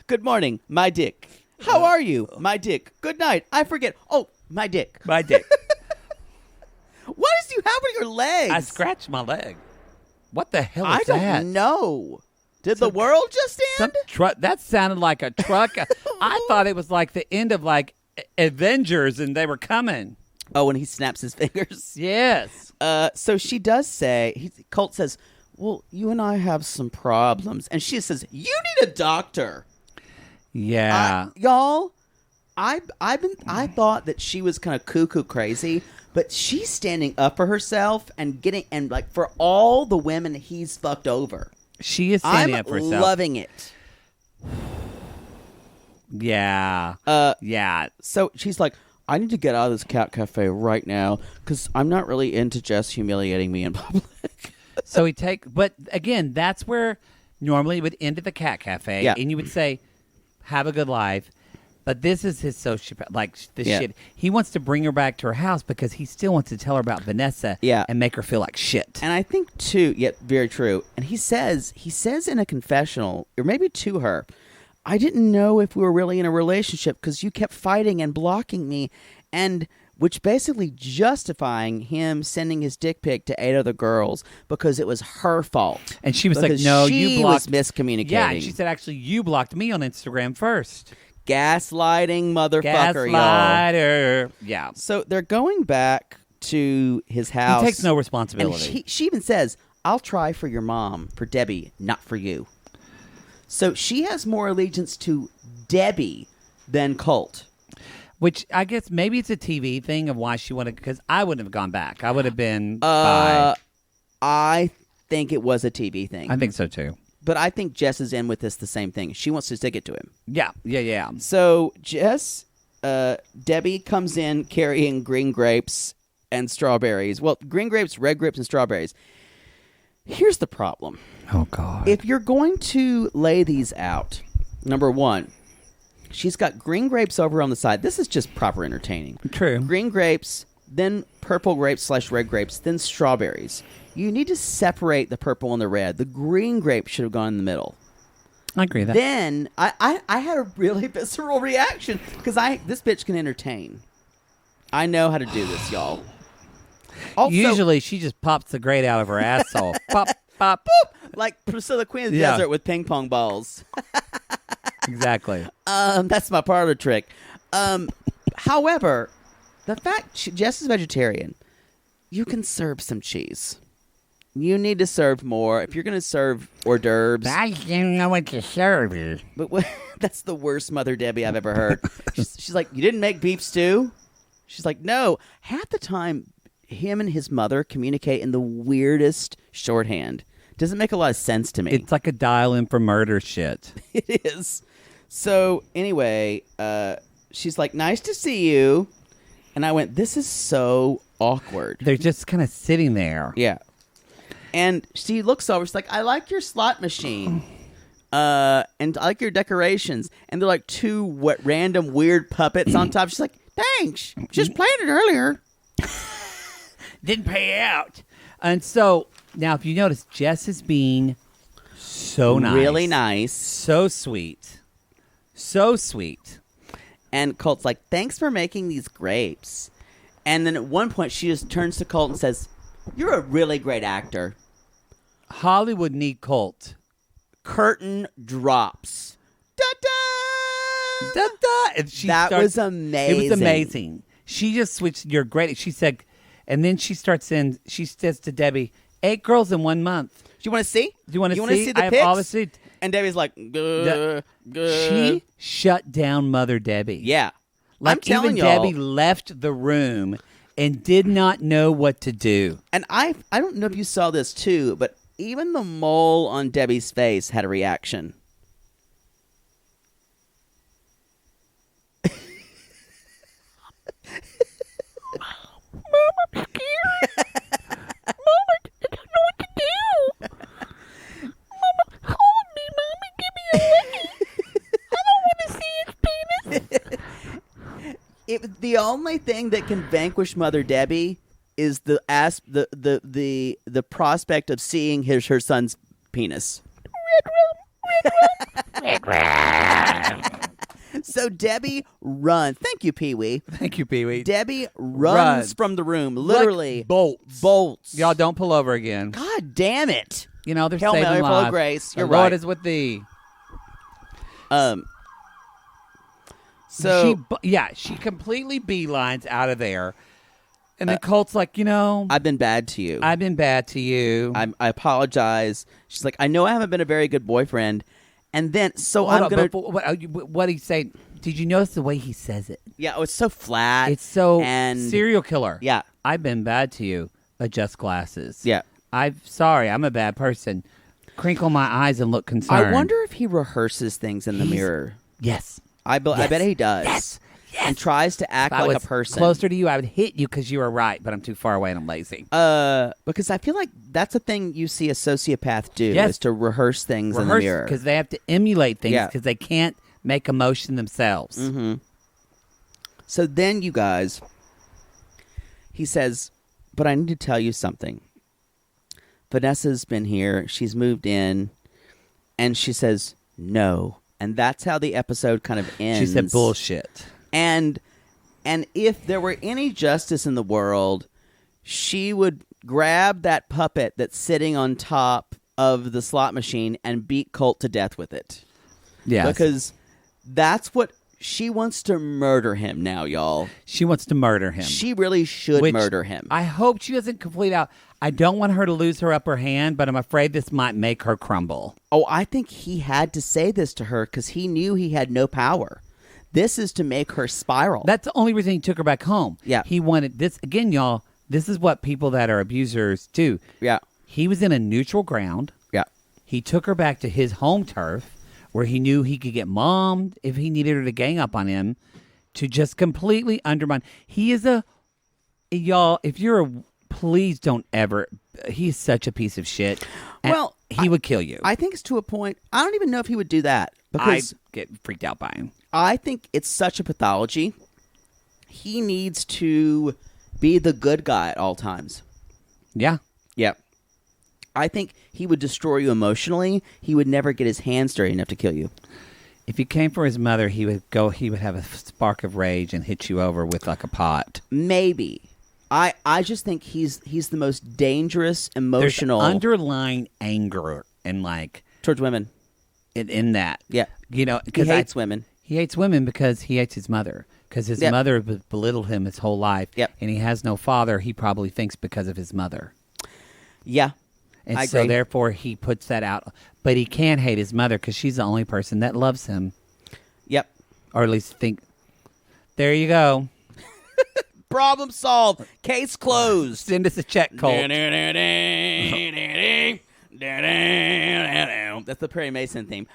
Good morning, my dick. How are you, my dick? Good night. I forget. Oh, my dick. My dick. What does you have on your legs? I scratched my leg. What the hell is I that? don't know. Did the world just end? That sounded like a truck. I thought it was like the end of like Avengers and they were coming. Oh, and he snaps his fingers. Yes. So she does say, Colt says, well, you and I have some problems. And she says, you need a doctor. Yeah. Y'all, I thought that she was kind of cuckoo crazy, but she's standing up for herself and like for all the women he's fucked over. She is standing up for herself. I'm loving it. Yeah. Yeah. So she's like, I need to get out of this cat cafe right now because I'm not really into Jess humiliating me in public. So but again, that's where normally it would end at the cat cafe, Yeah. and you would say, have a good life. But this is his sociopath, like this shit. He wants to bring her back to her house because he still wants to tell her about Vanessa and make her feel like shit. And I think, too, very true. And he says in a confessional, or maybe to her, I didn't know if we were really in a relationship because you kept fighting and blocking me, and which basically justifying him sending his dick pic to 8 other girls because it was her fault. And she was like, no, you blocked. She was miscommunicating. Yeah, and she said, actually, you blocked me on Instagram first. Gaslighting motherfucker, Gaslighter. y'all. Yeah. So they're going back to his house. He takes no responsibility. And she even says, I'll try for your mom, for Debbie, not for you. So she has more allegiance to Debbie than Colt. Which I guess maybe it's a TV thing of why she wanted, because I wouldn't have gone back. I would have been bye. I think it was a TV thing. I think so too. But I think Jess is in with this the same thing. She wants to stick it to him. Yeah. So Debbie comes in carrying green grapes and strawberries. Well, green grapes, red grapes, and strawberries. Here's the problem. Oh, God. If you're going to lay these out, number one, she's got green grapes over on the side. This is just proper entertaining. True. Green grapes, then purple grapes / red grapes, then strawberries. You need to separate the purple and the red. The green grape should have gone in the middle. I agree with that. Then I had a really visceral reaction because this bitch can entertain. I know how to do this, y'all. Also, usually she just pops the grate out of her asshole. Pop, pop. boop, like Priscilla Queen of the Desert with ping pong balls. Exactly. That's my parlor trick. However, the fact Jess is vegetarian, you can serve some cheese. You need to serve more. If you're going to serve hors d'oeuvres. I don't know what to serve. But that's the worst Mother Debbie I've ever heard. She's like, you didn't make beef stew? She's like, no. Half the time, him and his mother communicate in the weirdest shorthand. Doesn't make a lot of sense to me. It's like a dial-in for murder shit. It is. So, anyway, she's like, nice to see you. And I went, this is so awkward. They're just kind of sitting there. Yeah. And she looks over. She's like, I like your slot machine. And I like your decorations. And they're like two random weird puppets on top. She's like, thanks. Just played it earlier. Didn't pay out. And so, now if you notice, Jess is being so nice. Really nice. So sweet. So sweet. And Colt's like, thanks for making these grapes. And then at one point, she just turns to Colt and says, you're a really great actor. Hollywood need Colt. Curtain drops. Da-da! Da-da! And That was amazing. It was amazing. She just switched, you're great. She said, and then she says to Debbie, 8 girls in 1 month. Do you want to see? Do you want to see? the I pics? have all the see. And Debbie's like, She shut down Mother Debbie. Yeah. Like I'm telling even y'all. Debbie left the room and did not know what to do. And I don't know if you saw this too, but even the mole on Debbie's face had a reaction. The only thing that can vanquish Mother Debbie is the prospect of seeing her son's penis. So Debbie runs. Thank you, Pee-wee. Thank you, Pee-wee. Debbie runs from the room, literally. Like bolts. Bolts. Y'all don't pull over again. God damn it. You know, they're Hail saving Mary, full lives. of grace. You're the Lord right. is with thee. So she completely beelines out of there. And then Colt's like, I've been bad to you. I've been bad to you. I apologize. She's like, I know I haven't been a very good boyfriend. And then, what he say? Did you notice the way he says it? Yeah, it's so flat. It's so and serial killer. Yeah. I've been bad to you. Adjust glasses. Yeah. I'm sorry. I'm a bad person. Crinkle my eyes and look concerned. I wonder if he rehearses things in the mirror. Yes. I bet he does. Yes. And tries to act like a person. Closer to you, I would hit you because you were right, but I'm too far away and I'm lazy. Because I feel like that's a thing you see a sociopath do, is to rehearse things in the mirror. Because they have to emulate things because they can't make emotion themselves. Mm-hmm. So then, you guys, he says, but I need to tell you something. Vanessa's been here. She's moved in. And she says, no. And that's how the episode kind of ends. She said bullshit. And if there were any justice in the world, she would grab that puppet that's sitting on top of the slot machine and beat Colt to death with it. Yeah. Because that's what she wants to murder him now, y'all. She wants to murder him. She really should murder him. I hope she doesn't complete out. I don't want her to lose her upper hand, but I'm afraid this might make her crumble. Oh, I think he had to say this to her because he knew he had no power. This is to make her spiral. That's the only reason he took her back home. Yeah. He wanted this. Again, y'all, this is what people that are abusers do. Yeah. He was in a neutral ground. Yeah. He took her back to his home turf where he knew he could get mommed if he needed her to gang up on him to just completely undermine. He is y'all, if you're please don't ever, he's such a piece of shit. Well, he would kill you. I think it's to a point, I don't even know if he would do that. Because I get freaked out by him. I think it's such a pathology. He needs to be the good guy at all times. Yeah. Yeah. I think he would destroy you emotionally. He would never get his hands dirty enough to kill you. If you came for his mother, he would have a spark of rage and hit you over with like a pot. Maybe. I just think he's the most dangerous, emotional. There's underlying anger and like towards women. In that. Yeah. You know, he hates women. He hates women because he hates his mother. Because his mother belittled him his whole life. Yep. And he has no father, he probably thinks because of his mother. Yeah. And I so agree. therefore he puts that out. But he can't hate his mother because she's the only person that loves him. Yep. Or at least think. There you go. Problem solved. Case closed. Send us a check, Colt. That's the Perry Mason theme.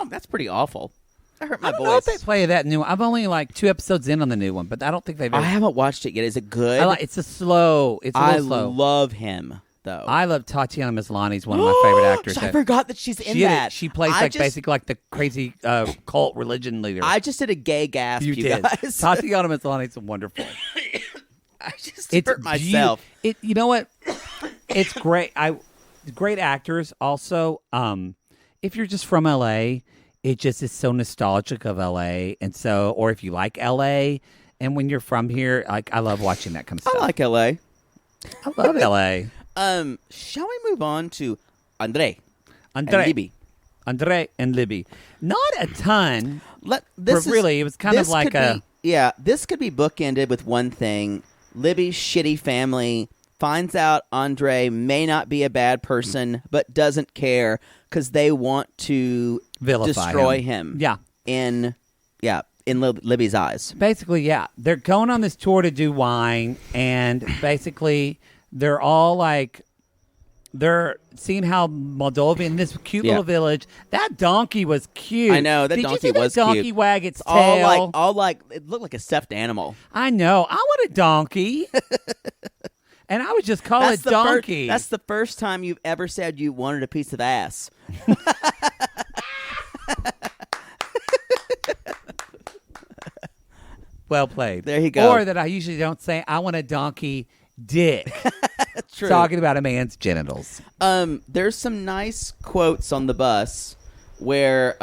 That's pretty awful. I hurt my voice. I don't know if they play that new one. I'm only like 2 episodes in on the new one, but I don't think they've ever... I haven't watched it yet. Is it good? It's a little slow. Love him, though. I love Tatiana Maslany's one of my favorite actors. I forgot that she's in that. She plays basically like the crazy cult religion leader. I just did a gay gasp, you guys. Tatiana Maslany's wonderful. I just hurt myself. You know what? It's great. Great actors also. If you're just from LA, it just is so nostalgic of LA, and so, or if you like LA, and when you're from here, like I love watching that kind of stuff. I like LA. I love LA. Shall we move on to Andrei and Andrei Libby? Andrei and Libby. Not a ton. Really, it was kind of like this could be bookended with one thing. Libby's shitty family finds out Andrei may not be a bad person, but doesn't care because they want to vilify destroy him. Yeah. In Libby's eyes. Basically, yeah. They're going on this tour to do wine, and basically they're all like, they're seeing how Moldova in this cute little village. That donkey was cute. I know, that donkey was cute. Donkey wag its tail. All like it looked like a stuffed animal. I know. I want a donkey. And I would just call it donkey. That's the first time you've ever said you wanted a piece of ass. Well played. There you go. Or that I usually don't say, I want a donkey dick. True. Talking about a man's genitals. There's some nice quotes on the bus where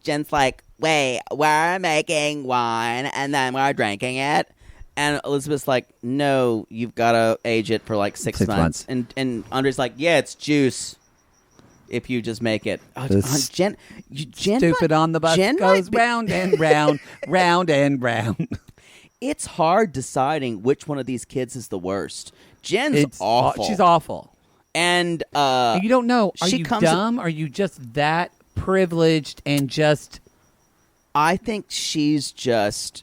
Jen's like, wait, we're making wine and then we're drinking it. And Elizabeth's like, no, you've got to age it for like 6 months. And Andre's like, yeah, it's juice if you just make it. Jen Stupid on the bus goes round and round, round and round. It's hard deciding which one of these kids is the worst. Jen's awful. She's awful. And you don't know, are you dumb? Are you just that privileged and just... I think she's just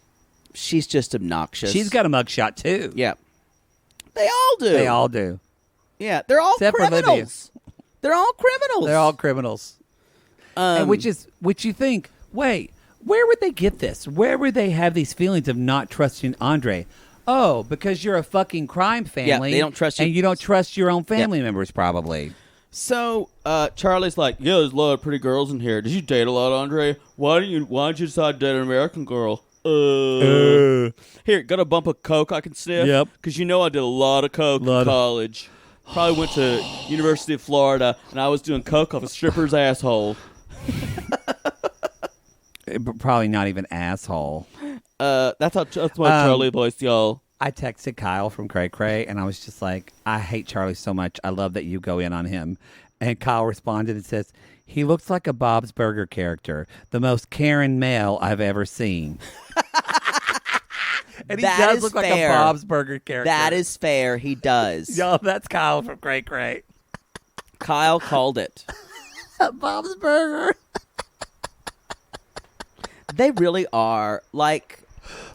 obnoxious. She's got a mugshot too. Yeah. They all do. They all do. Yeah, they're all Except criminals. They're all criminals. They're all criminals. And which you think, wait, where would they get this? Where would they have these feelings of not trusting Andrei? Oh, because you're a fucking crime family. Yeah, they don't trust you. And you don't trust your own family members, probably. So, Charlie's like, yeah, there's a lot of pretty girls in here. Did you date a lot, Andrei? Why did you decide to date an American girl? Here, got a bump of coke I can sniff? Yep. Because you know I did a lot of coke in college. Probably went to University of Florida, and I was doing coke off a stripper's asshole. Probably not even asshole. That's my Charlie voice, y'all. I texted Kyle from Cray Cray, and I was just like, I hate Charlie so much. I love that you go in on him. And Kyle responded and says, he looks like a Bob's Burger character, the most Karen male I've ever seen. And he does look like a Bob's Burger character. That is fair. He does. Yo, that's Kyle from Cray Cray. Kyle called it. Bob's Burger. They really are. Like,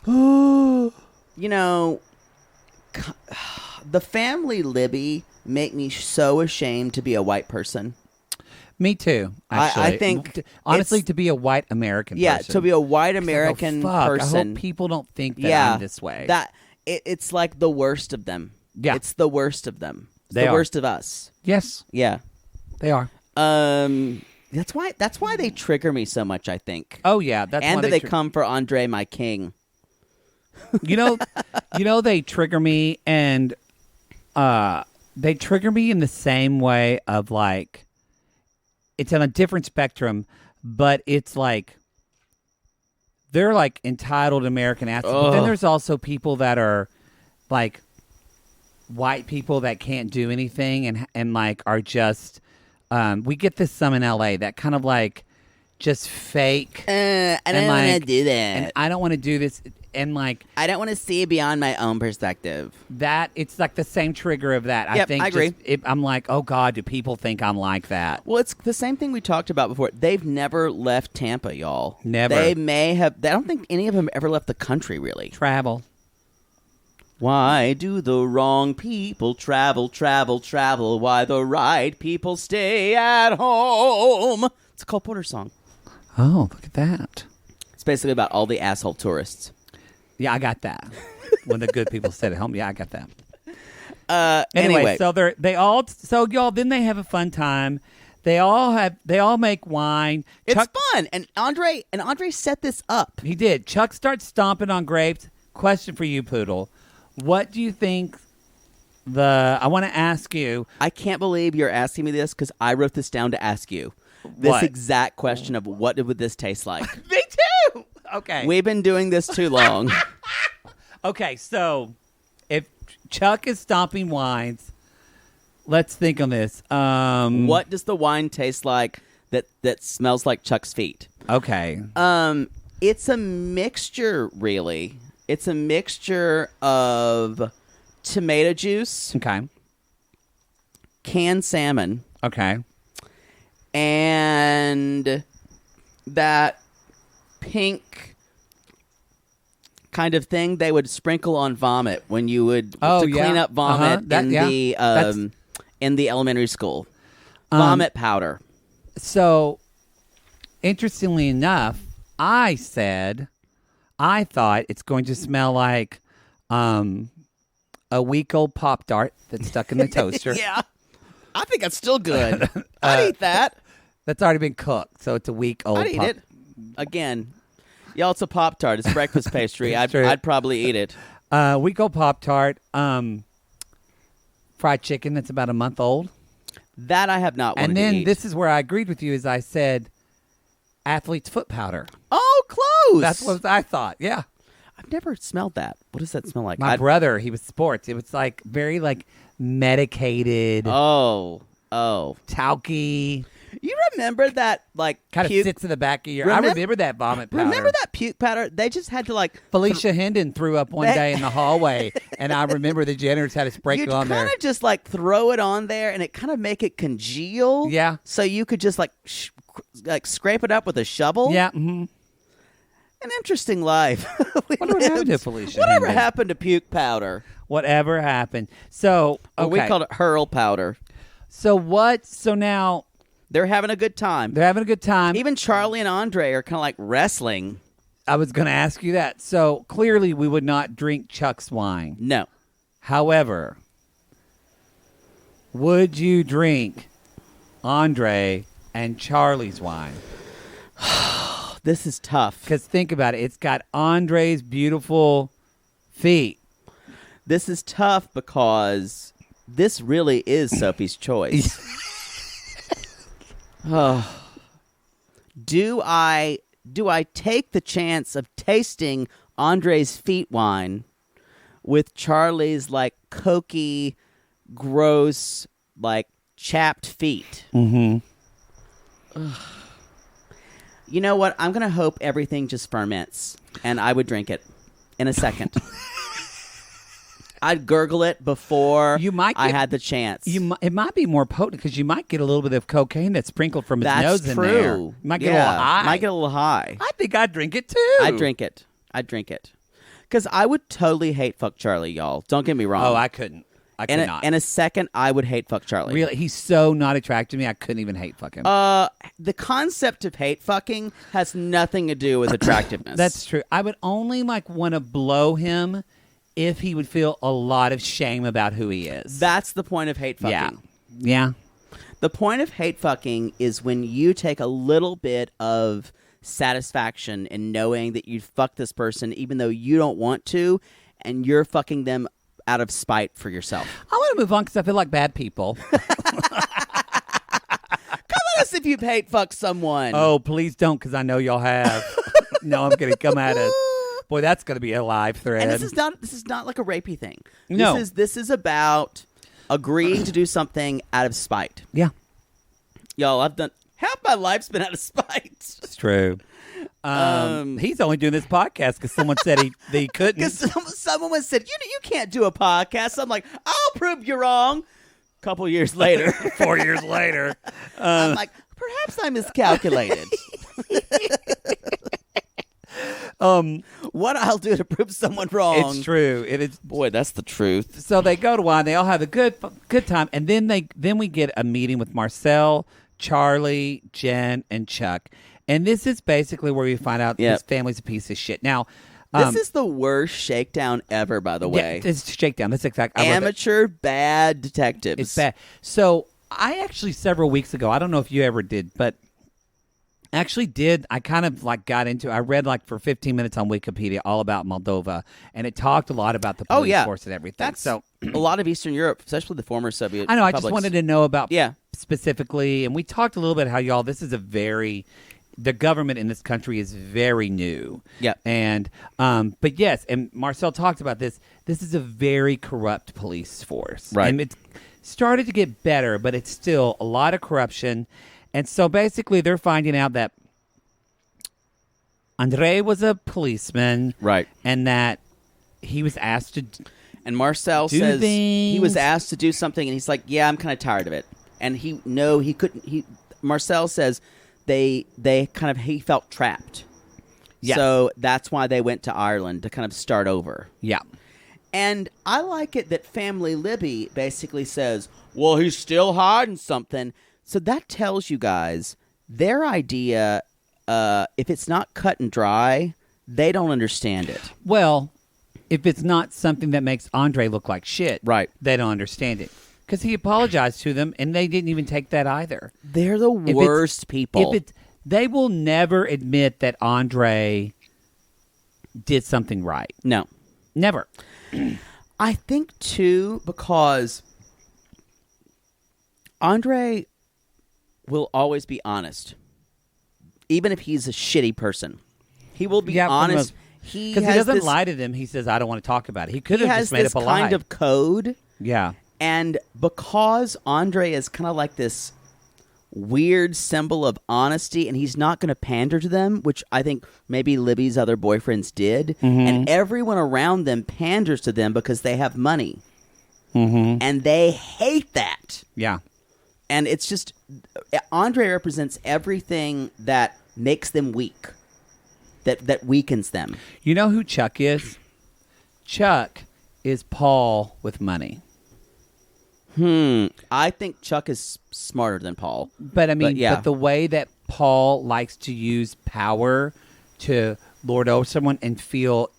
you know, the family Libby make me so ashamed to be a white person. Me too, actually. I think, honestly, to be a white American person. Yeah, to be a white American person. I hope people don't think that I'm this way. It's like the worst of them. Yeah. It's the worst of them. It's the worst of us. Yes. Yeah. They are. That's why they trigger me so much, I think. Oh, yeah. That's and why that they come for Andrei, my king. You know, they trigger me, and they trigger me in the same way of like, it's on a different spectrum, but it's like they're like entitled American assholes. But then there's also people that are like white people that can't do anything and like are just we get this some in LA that kind of like just fake. I don't want to do that. And I don't want to do this. And like, I don't want to see beyond my own perspective. That it's like the same trigger of that. Yep, I think. I agree. I'm like, oh God, do people think I'm like that? Well, it's the same thing we talked about before. They've never left Tampa, y'all. Never. They may have. I don't think any of them ever left the country, really. Travel. Why do the wrong people travel, travel, travel? Why the right people stay at home? It's a Cole Porter song. Oh, look at that. It's basically about all the asshole tourists. Yeah, I got that. When the good people stay at home, yeah, I got that. Anyway, so y'all, then they have a fun time. They all make wine. It's fun, and Andrei set this up. He did. Chuck starts stomping on grapes. Question for you, Poodle. What do you think? I want to ask you. I can't believe you're asking me this because I wrote this down to ask you this exact question of what would this taste like. Me too. Okay. We've been doing this too long. Okay, so if Chuck is stomping wines, let's think on this. What does the wine taste like that smells like Chuck's feet? Okay. It's a mixture, really. It's a mixture of tomato juice, okay, canned salmon, okay, and that pink kind of thing they would sprinkle on vomit when you would clean up vomit in the elementary school. Vomit powder. So, interestingly enough, I thought it's going to smell like a week-old Pop-Tart that's stuck in the toaster. Yeah. I think that's still good. I'd eat that. That's already been cooked, so it's a week-old I'd eat it. Again, y'all, it's a Pop-Tart. It's breakfast pastry. I'd probably eat it. Week-old Pop-Tart, fried chicken that's about a month old. That I have not wanted to eat. And then this is where I agreed with you, as I said, athlete's foot powder. Oh, close. That's what I thought, yeah. I've never smelled that. What does that smell like? My brother, he was sports. It was like very like medicated. Oh. Talky. You remember that like kind of sits in the back of your... I remember that vomit powder. Remember that puke powder? They just had to like... Felicia Hendon threw up one day in the hallway, and I remember the janitors had to sprinkle on there. You kind of just like throw it on there, and it kind of make it congeal. Yeah. So you could just like scrape it up with a shovel. Yeah. Mm-hmm. An interesting life. What happened to Felicia Whatever Hendon? happened to puke powder? Whatever happened. So, okay. We called it hurl powder. So what? So now... They're having a good time. Even Charlie and Andrei are kind of like wrestling. I was going to ask you that. So clearly we would not drink Chuck's wine. No. However, would you drink Andrei and Charlie's wine? This is tough. Because think about it. It's got Andrei's beautiful feet. This is tough because this really is Sophie's choice. Oh. Do I take the chance of tasting Andrei's feet wine with Charlie's like cokey, gross, like chapped feet? Mm-hmm. Ugh. You know what? I'm going to hope everything just ferments, and I would drink it in a second. I'd gurgle it before I had the chance. It might be more potent because you might get a little bit of cocaine that's sprinkled from his nose in there. That's true. You might get a little high. Might get a little high. I think I'd drink it too. I'd drink it. Because I would totally hate fuck Charlie, y'all. Don't get me wrong. Oh, I couldn't. I could not. In a second, I would hate fuck Charlie. Really? He's so not attracted to me, I couldn't even hate fuck him. The concept of hate fucking has nothing to do with attractiveness. That's true. I would only want to blow him if he would feel a lot of shame about who he is. That's the point of hate fucking. Yeah. The point of hate fucking is when you take a little bit of satisfaction in knowing that you fucked this person even though you don't want to, and you're fucking them out of spite for yourself. I want to move on because I feel like bad people. Come at us if you've hate fucked someone. Oh, please don't, because I know y'all have. No, I'm going to come at us. Boy, that's going to be a live thread. And this is not like a rapey thing. No. This is about agreeing to do something out of spite. Yeah. Y'all, half my life's been out of spite. It's true. He's only doing this podcast because someone said he couldn't. Because someone said, you can't do a podcast. I'm like, I'll prove you wrong. A couple years later. 4 years later. I'm like, perhaps I miscalculated. What I'll do to prove someone wrong. It's true. It is. Boy, that's the truth. So they go to wine. They all have a good time, and then we get a meeting with Marcel, Charlie, Jen, and Chuck, and this is basically where we find out this family's a piece of shit. Now, this is the worst shakedown ever. By the way, it's shakedown. That's exactly amateur bad detectives. It's bad. So I actually several weeks ago. I don't know if you ever did, but. Actually did. I kind of got into I read for 15 minutes on Wikipedia all about Moldova, and it talked a lot about the police force and everything. That's so a lot of Eastern Europe, especially the former Soviet I know. republics. I just wanted to know about specifically, and we talked a little bit how this is the government in this country is very new. Yeah. And but yes, and Marcel talked about this. This is a very corrupt police force. Right. And it's started to get better, but it's still a lot of corruption. And so basically they're finding out that Andrei was a policeman. Right. And that he was asked to And Marcel says he was asked to do something, and he's like, yeah, I'm kind of tired of it. And he couldn't. Marcel says he felt trapped. Yes. So that's why they went to Ireland to kind of start over. Yeah. And I like it that Family Libby basically says, well, he's still hiding something. So that tells you guys their idea, if it's not cut and dry, they don't understand it. Well, if it's not something that makes Andrei look like shit, right, they don't understand it. Because he apologized to them, and they didn't even take that either. They're the worst people. They will never admit that Andrei did something right. No. Never. I think, too, because Andrei will always be honest. Even if he's a shitty person. He will be honest. Because he doesn't lie to them. He says, I don't want to talk about it. He could have just made up a lie. He has this kind of code. Yeah. And because Andrei is kind of like this weird symbol of honesty, and he's not going to pander to them, which I think maybe Libby's other boyfriends did, and everyone around them panders to them because they have money. And they hate that. Yeah. And it's just, Andrei represents everything that makes them weak, that weakens them. You know who Chuck is? Chuck is Paul with money. I think Chuck is smarter than Paul. But the way that Paul likes to use power to lord over someone and feel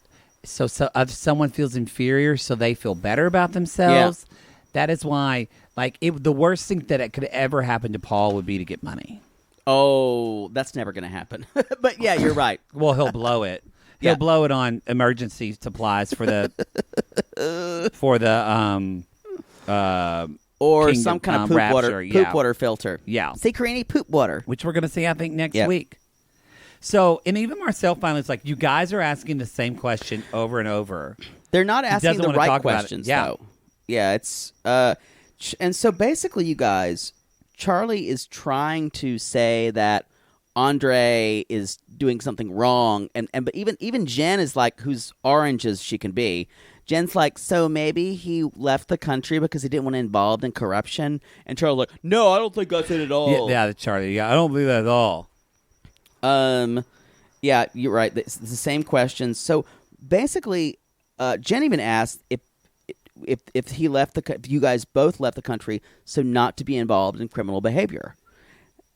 so if someone feels inferior, so they feel better about themselves. Yeah. That is why, the worst thing that could ever happen to Paul would be to get money. Oh, that's never going to happen. But yeah, you're right. Well, he'll blow it. He'll blow it on emergency supplies for the or Kingdom some kind of poop water filter. Yeah. See, Karine, poop water. Which we're going to see, I think, next week. So, and even Marcel finally is like, you guys are asking the same question over and over. They're not asking the right questions, though. Yeah, it's... and so basically, you guys, Charlie is trying to say that Andrei is doing something wrong, but even Jen is like, who's orange as she can be. Jen's like, so maybe he left the country because he didn't want to involved in corruption. And Charlie's like, no, I don't think that's it at all. Yeah, Charlie. Yeah, I don't believe that at all. Yeah, you're right. It's the same question. So basically, Jen even asked if he left if you guys both left the country, so not to be involved in criminal behavior,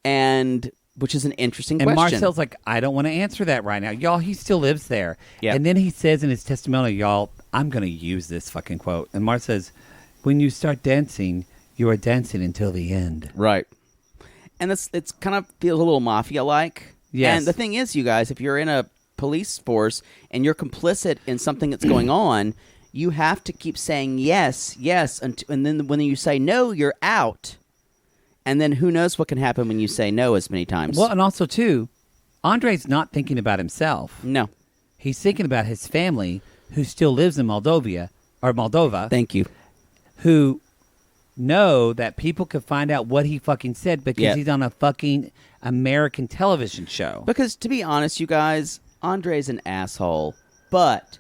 and which is an interesting question. And Marcel's like, I don't want to answer that right now, y'all. He still lives there. Yeah. And then he says in his testimony, y'all, I'm going to use this fucking quote. And Marc says, when you start dancing, you are dancing until the end. Right. And it's kind of feels a little mafia-like. Yes. And the thing is, you guys, if you're in a police force and you're complicit in something that's going on, you have to keep saying yes, yes, and then when you say no, you're out. And then who knows what can happen when you say no as many times. Well, and also, too, Andrei's not thinking about himself. No. He's thinking about his family, who still lives in Moldova. Thank you. Who know that people could find out what he fucking said because he's on a fucking American television show. Because, to be honest, you guys, Andrei's an asshole, but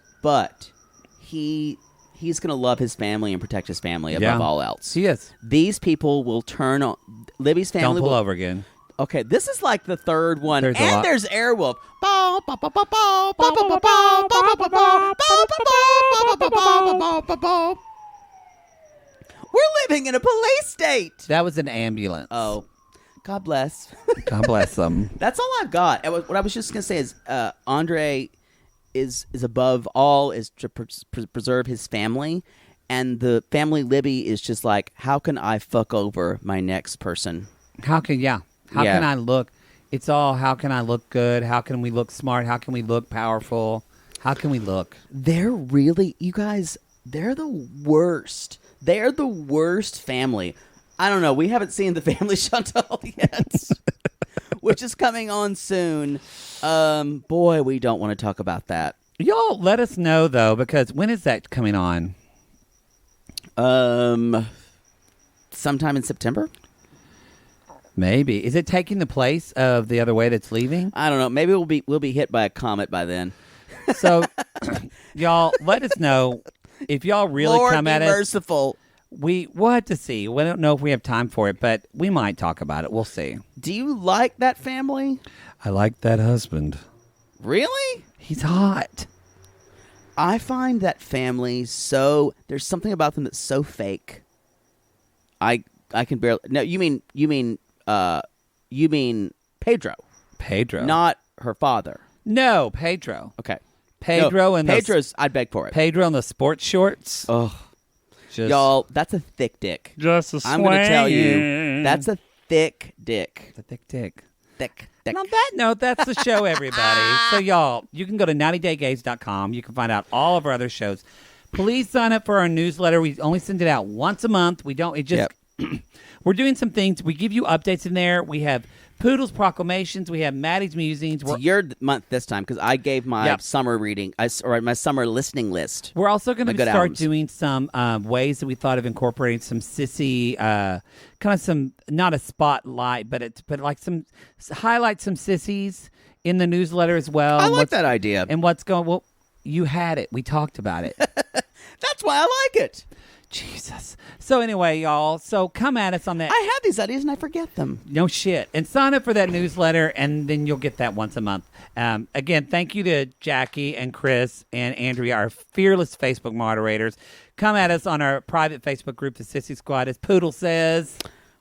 he's going to love his family and protect his family above all else. He is. These people will turn on... Libby's family Don't pull over again. Okay, this is like the third one. There's Airwolf. We're living in a police state. That was an ambulance. Oh, God bless. God bless them. That's all I've got. What I was just going to say is Andrei is above all is to preserve his family. And the family Libby is just like, how can I fuck over my next person? How can I look? It's all, how can I look good? How can we look smart? How can we look powerful? How can we look? They're really, you guys, they're the worst. They're the worst family. I don't know. We haven't seen the Family Chantal yet, which is coming on soon. Boy, we don't want to talk about that. Y'all let us know, though, because when is that coming on? Sometime in September? Maybe. Is it taking the place of The Other Way that's leaving? I don't know. Maybe we'll be hit by a comet by then. So, y'all, let us know if y'all really Lord come at be us. Merciful. We'll have to see. We don't know if we have time for it, but we might talk about it. We'll see. Do you like that family? I like that husband. Really? He's hot. I find that family so... There's something about them that's so fake. I can barely... No, you mean Pedro. Pedro. Not her father. No, Pedro. Okay. Pedro's, I'd beg for it. Pedro in the sports shorts. Oh, y'all, that's a thick dick. Just a I'm going to tell you, that's a thick dick. It's a thick dick. Thick. And on that note, that's the show, everybody. So, y'all, you can go to 90daygaze.com. You can find out all of our other shows. Please sign up for our newsletter. We only send it out once a month. We're doing some things. We give you updates in there. We have Poodle's proclamations. We have Maddie's musings. It's your month this time because I gave my summer reading, or my summer listening list. We're also going to start doing some ways that we thought of incorporating some sissy, kind of some, not a spotlight, but highlight some sissies in the newsletter as well. I like that idea. And what's going, well, you had it. We talked about it. That's why I like it. Jesus. So anyway, y'all, come at us on that. I have these ideas and I forget them. No shit. And sign up for that newsletter, and then you'll get that once a month. Again, thank you to Jackie and Chris and Andrea, our fearless Facebook moderators. Come at us on our private Facebook group, the Sissy Squad, as Poodle says.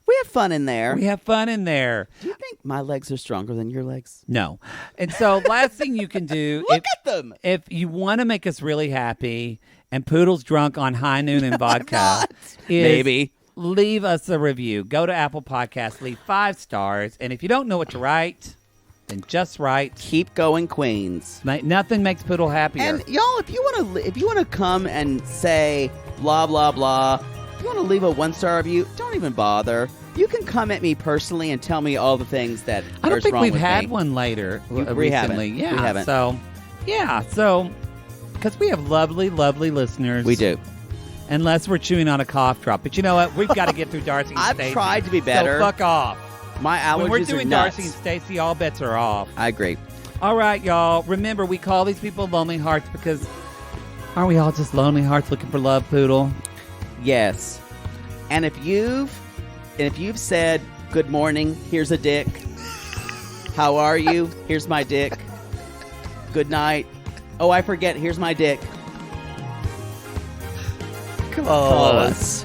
We have fun in there. We have fun in there. Do you think my legs are stronger than your legs? No. And so last thing you can do. Look at them. If you want to make us really happy and Poodle's drunk on high noon and vodka, maybe leave us a review. Go to Apple Podcasts, leave 5 stars. And if you don't know what to write, then just write. Keep going, Queens. Nothing makes Poodle happier. And y'all, if you want to come and say blah blah blah, if you want to leave a 1-star review, don't even bother. You can come at me personally and tell me all the things that I don't think we've had me. one later We haven't. Yeah, we haven't. So because we have lovely, lovely listeners. We do. Unless we're chewing on a cough drop. But you know what? We've got to get through Darcy and I've Stacey. tried to be better. So fuck off. My allergies when we're doing are nuts. Darcy and Stacey, all bets are off. I agree. All right, y'all. Remember, we call these people lonely hearts because aren't we all just lonely hearts looking for love, Poodle? Yes. And if you've said good morning, here's a dick. How are you? Here's my dick. Good night. Oh, I forget. Here's my dick. Come on. Call us.